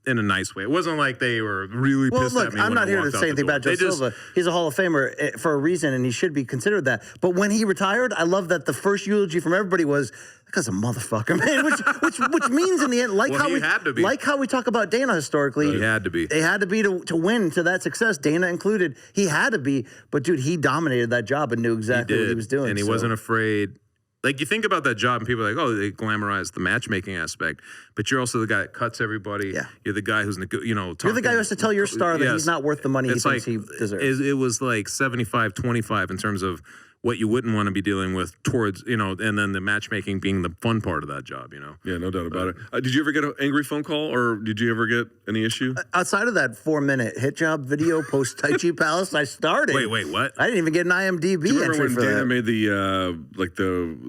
in a nice way. It wasn't like they were really pissed at me. I'm not here to say anything about Joe Silva. He's a Hall of Famer for a reason, and he should be considered that. But when he retired, I love that the first eulogy from everybody was, that guy's a motherfucker, man. Which means in the end, he had to be. Like how we talk about Dana historically. He had to be. They had to be to win to that success, Dana included. He had to be. But dude, he dominated that job and knew exactly what he was doing. And he wasn't afraid. Like, you think about that job, and people are like, oh, they glamorize the matchmaking aspect, but you're also the guy that cuts everybody. Yeah. You're the guy who's, talking. You're the guy who has to tell your star that he's not worth the money he thinks he deserves. It was like 75-25 in terms of what you wouldn't want to be dealing with towards, and then the matchmaking being the fun part of that job, Yeah, no doubt about it. Did you ever get an angry phone call, or did you ever get any issue? Outside of that 4-minute hit job video post Tai Chi Palace, I started. Wait, what? I didn't even get an IMDb Do you remember entry when for Dana that. made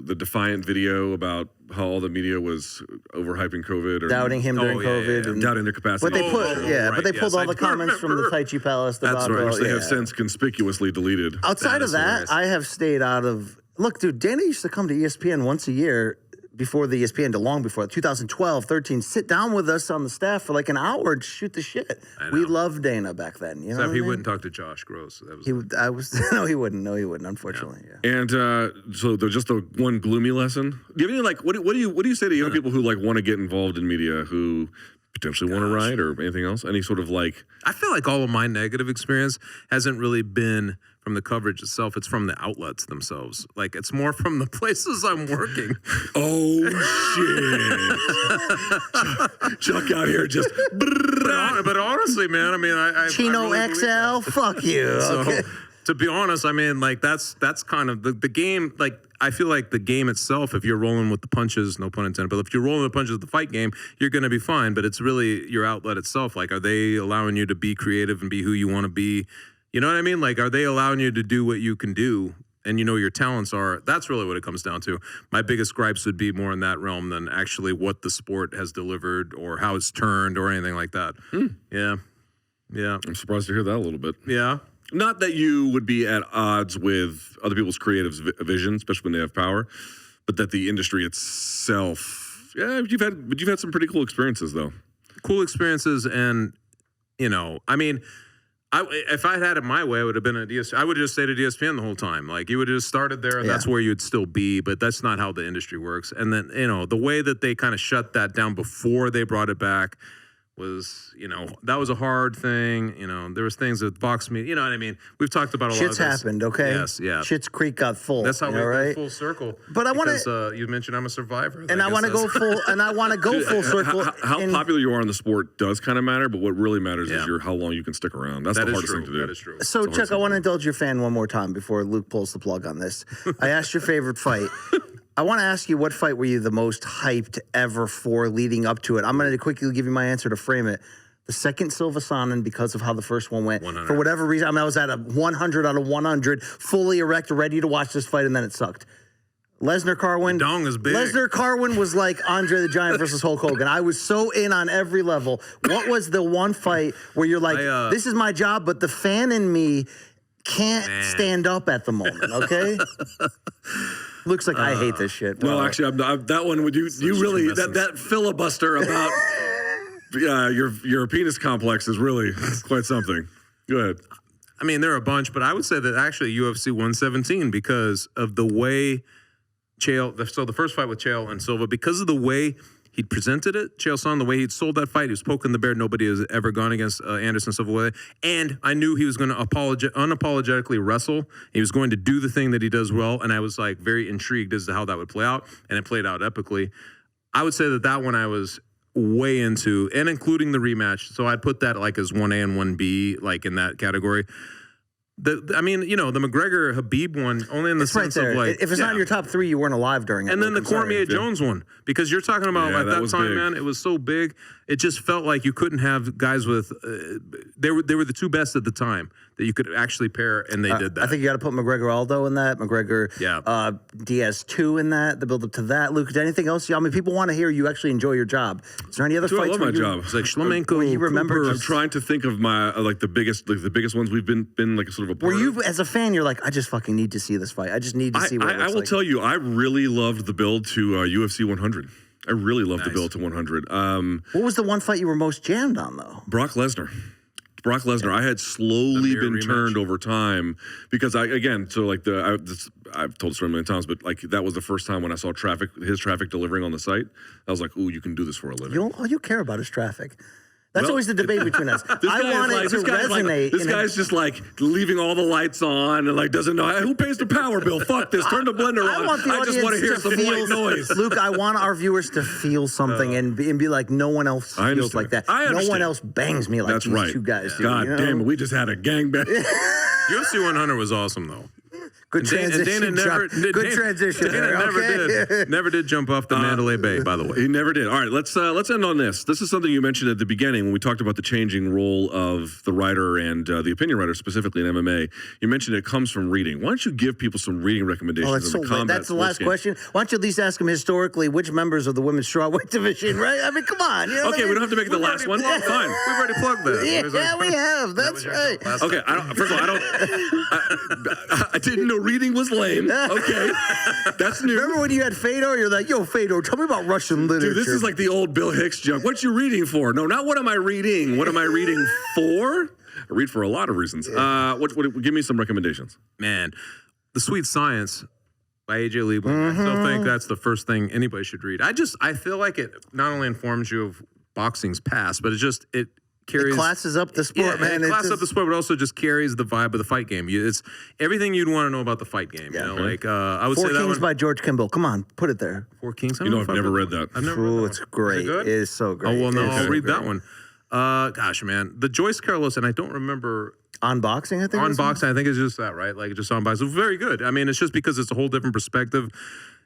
the defiant video about how all the media was overhyping COVID or Doubting him during COVID. And doubting their capacity? But they pulled all the comments from the Tai Chi Palace. That's right, which they have since conspicuously deleted. Outside of that, I have stayed out of. Look, dude, Dana used to come to ESPN once a year before the ESPN, to long before 2012, 13, sit down with us on the staff for like an hour and shoot the shit. We loved Dana back then. You know, except he wouldn't talk to Josh Gross. So that was no, he wouldn't. No, he wouldn't. Unfortunately, yeah. And so there's just the one gloomy lesson. Do you have any what do you say to young people who like want to get involved in media who potentially want to write or anything else? Any sort of like? I feel like all of my negative experience hasn't really been from the coverage itself. It's from the outlets themselves. Like, it's more from the places I'm working. Oh, shit. Chuck out here just... But honestly, man, I mean, I Chino really XL, fuck you. So, Okay. to be honest, I mean, like, that's kind of the game. Like, I feel like the game itself, if you're rolling with the punches, no pun intended, but if you're rolling the punches of the fight game, you're going to be fine. But it's really your outlet itself. Like, are they allowing you to be creative and be who you want to be? You know what I mean? Like, are they allowing you to do what you can do? and you know your talents are, that's really what it comes down to. My biggest gripes would be more in that realm than actually what the sport has delivered or how it's turned or anything like that. Yeah. Yeah. I'm surprised to hear that a little bit. Yeah. Not that you would be at odds with other people's creative vision, especially when they have power, but that the industry itself, you've had some pretty cool experiences though. Cool experiences, and you know, I mean, if I'd had it my way, I would have been at ESPN. I would just stayed at ESPN the whole time. Like you would have just started there, and that's where you'd still be. But that's not how the industry works. And then, you know, the way that they kind of shut that down before they brought it back was, you know, that was a hard thing. You know, there was things that boxed me. You know what I mean? We've talked about a lot of Shit's this. happened, okay? Yes, yeah. Shit's Creek got full. That's how we go go full circle. But I want to. You mentioned I'm a survivor. And I want to go full. And I want to go full circle. How popular you are in the sport does kind of matter, but what really matters is how long you can stick around. That's the hardest thing to do. That is true. So, Chuck, I want to indulge your fan one more time before Luke pulls the plug on this. I asked your favorite fight. I want to ask you, what fight were you the most hyped ever for leading up to it? I'm going to quickly give you my answer to frame it. The second Silva Sonnen, because of how the first one went. 100. For whatever reason, I mean, I was at a 100 out of 100, fully erect, ready to watch this fight, and then it sucked. Lesnar Carwin. The dong is big. Lesnar Carwin was like Andre the Giant versus Hulk Hogan. I was so in on every level. What was the one fight where you're like, this is my job, but the fan in me can't stand up at the moment, okay? Looks like I hate this shit. Well, actually, that one would you really that filibuster about your penis complex is really quite something. Go ahead. I mean, there are a bunch, but I would say that actually UFC 117 because of the way Chael. So the first fight with Chael and Silva, because of the way he presented it, Chael Sonnen, the way he'd sold that fight, he was poking the bear. Nobody has ever gone against Anderson Silva with it. And I knew he was going to unapologetically wrestle. He was going to do the thing that he does well, and I was like very intrigued as to how that would play out, and it played out epically. I would say that one I was way into, and including the rematch. So I'd put that like as 1A and 1B, like in that category. I mean, you know, the McGregor Habib one, only in the sense of like, if it's not in your top three, you weren't alive during it. And then the Cormier Jones one, because you're talking about at that time, big. Man, it was so big. It just felt like you couldn't have guys with. They were the two best at the time that you could actually pair, and they did that. I think you got to put McGregor Aldo in that. McGregor, Diaz 2 in that. The build up to that. Luke, anything else? I mean, people want to hear you actually enjoy your job. Is there any other fights? I love my job. It's like Shlemenko. You remember? I'm trying to think of my the biggest ones we've been like a sort of a. Were you as a fan? You're like, I just fucking need to see this fight. I just need to see what it looks I will tell you, I really loved the build to UFC 100. I really loved the build to 100. What was the one fight you were most jammed on, though? Brock Lesnar. I had slowly been turned over time because I've told the story a million times, but like that was the first time when I saw his traffic delivering on the site. I was like, ooh, you can do this for a living. All you care about is traffic. That's always the debate between us. I want it to resonate. This guy's just like leaving all the lights on and like doesn't know who pays the power bill. Fuck this. Turn the blender on. I just want to hear some white noise. Luke, I want our viewers to feel something and be like, no one else feels like that. No one else bangs me like these two guys do. God damn it, we just had a gangbang. UFC 100 was awesome though. Good transition. Good transition. Dana never did jump off the Mandalay Bay, by the way. He never did. All right, let's end on this. This is something you mentioned at the beginning when we talked about the changing role of the writer and the opinion writer, specifically in MMA. You mentioned it comes from reading. Why don't you give people some reading recommendations? That's the last question. Why don't you at least ask them historically which members of the women's strawweight division, right? I mean, come on. You know okay, we don't have to make it the last one. Fine. We've already plugged that. Yeah, we have. That's right. Okay, first of all, I didn't know reading was lame. Okay, that's new. Remember when you had Fedor? You're like, yo, Fedor, tell me about Russian literature. Dude, this is like the old Bill Hicks joke. What you reading for? No, not what am I reading. What am I reading for? I read for a lot of reasons. Give me some recommendations. Man, The Sweet Science by A.J. Liebling. I still think that's the first thing anybody should read. I feel like it not only informs you of boxing's past, but it carries, it classes up the sport, man. It classes up the sport, but also just carries the vibe of the fight game. It's everything you'd want to know about the fight game. Yeah. You know, like I would Four say that Kings one by George Kimball. Come on, put it there. Four Kings. I've never read that. I've never read that. It's great. Is it good? It is so great. Oh well, no, I'll read that one. Gosh, man, the Joyce Carlos, and I don't remember. On boxing, I think. On boxing, I think it's just that, right? Like just on boxing. Very good. I mean, it's just because it's a whole different perspective.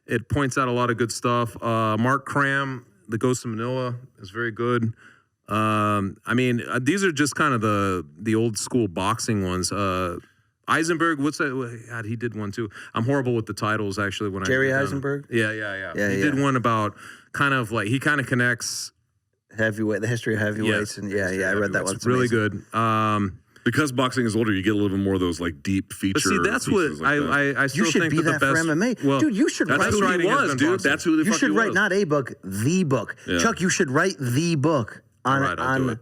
It points out a lot of good stuff. Mark Cram, The Ghost of Manila, is very good. I mean, these are just kind of the old school boxing ones. Eisenberg, what's that? God, he did one too. I'm horrible with the titles actually. When Jerry I Eisenberg? Yeah. He did one about kind of like he kind of connects heavyweight, the history of heavyweights, and I read that one. It's really good. Because boxing is older, you get a little bit more of those like deep feature. But see, that's what pieces like that. I still You should think be that that the for best. MMA, Well, dude. You should That's write. who he writing has was, been dude. boxing. That's who the You fuck should he write was. not a book, the book. Yeah. Chuck, you should write the book on All right, I'll do on. it.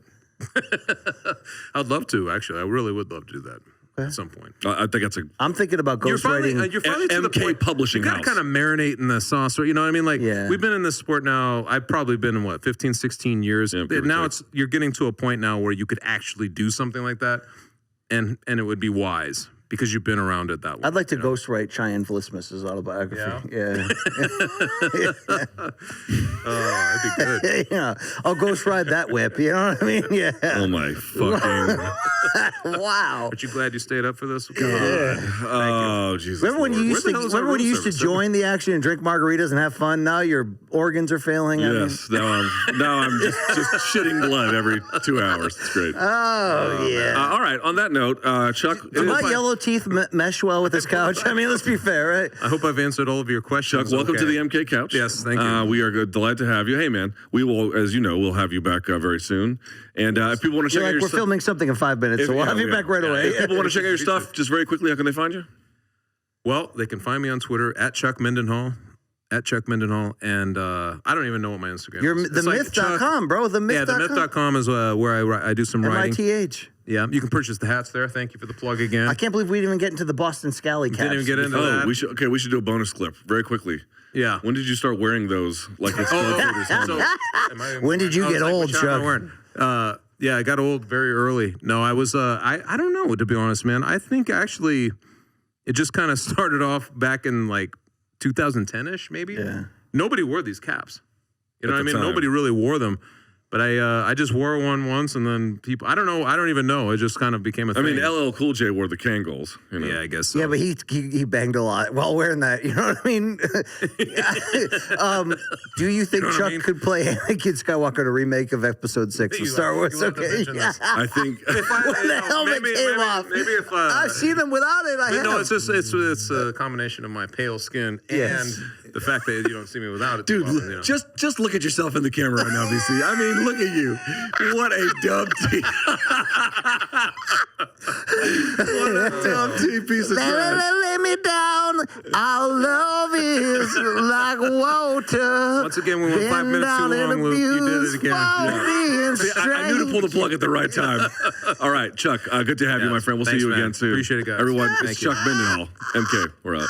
I'd love to actually. I really would love to do that at some point. I think that's a I'm thinking about You're finally M- to the MK point. Publishing You got to House. kind of marinate in the sauce, you know what I mean? Like Yeah. we've been in this sport now. I've probably been in 15, 16 years. Yeah, give or Now take. you're getting to a point now where you could actually do something like that, and it would be wise because you've been around it that long. I'd like to you know? ghostwrite Cheyenne Vlismus's autobiography. Yeah. Oh, that'd be good. Yeah. I'll ghostwrite that whip. You know what I mean? Yeah. Oh my fucking! Wow. Aren't you glad you stayed up for this? Oh Jesus! Remember when you Lord. used Where to the hell is our remember when you room used to service? join the action and drink margaritas and have fun? Now your organs are failing. I mean, Yes. Now I'm just shitting blood every 2 hours. It's great. oh yeah. All right. On that note, Chuck. Do my yellow teeth mesh well with this couch? I mean, let's be fair, right? I hope I've answered all of your questions. Chuck, welcome okay. to the MK Couch. Yes, thank you. We are delighted to have you. Hey, man, we will, as you know, we'll have you back very soon. And if people want to check You're out like, your we're stuff, filming something in 5 minutes, so we'll have you back right away. if people want to check out your stuff, just very quickly, how can they find you? Well, they can find me on Twitter at Chuck Mindenhall. At Chuck Mindenhall, and I don't even know what my Instagram You're is. It's like themyth.com, bro. Themyth.com. Yeah, themyth.com is where I do some writing. MITH. Yeah, you can purchase the hats there. Thank you for the plug again. I can't believe we didn't even get into the Boston Scally caps. Didn't even get into Oh, that. we should do a bonus clip very quickly. Yeah. When did you start wearing those? Like it's helmet? When did you get old, which hat am I Chuck? wearing? Yeah, I got old very early. No, I was. I don't know, to be honest, man. I think actually, it just kind of started off back in like 2010ish, maybe. Yeah. Nobody wore these caps. You know At what I the mean? time. Nobody really wore them. But I just wore one once, and then people. I don't know. I don't even know. It just kind of became a thing. I mean, LL Cool J wore the Kangol. You know? Yeah, I guess so. Yeah, but he banged a lot while wearing that. You know what I mean? Do you think You know what I Chuck mean? could play Anakin Skywalker in a remake of Episode 6 of You Star love- Wars? you love to Okay. mention this. I think. When the helmet came off. Maybe if I've seen them without it. I have. no, it's just it's a combination of my pale skin Yes. and the fact that you don't see me without it. too Dude, often, you know. just look at yourself in the camera right now, BC. I mean, look at you. What a dumb tea. What a dumb tea piece of trash. Lay me down. Our love is like water. Once again, we went 5 Been minutes too down and long. Luke. You did it again. abused for being I knew to pull the plug at the right time. All right, Chuck, good to have you, my friend. We'll Thanks, see you man. again soon. Appreciate it, guys. Everyone, Thank it's you. Chuck Mindenhall. MK, we're out.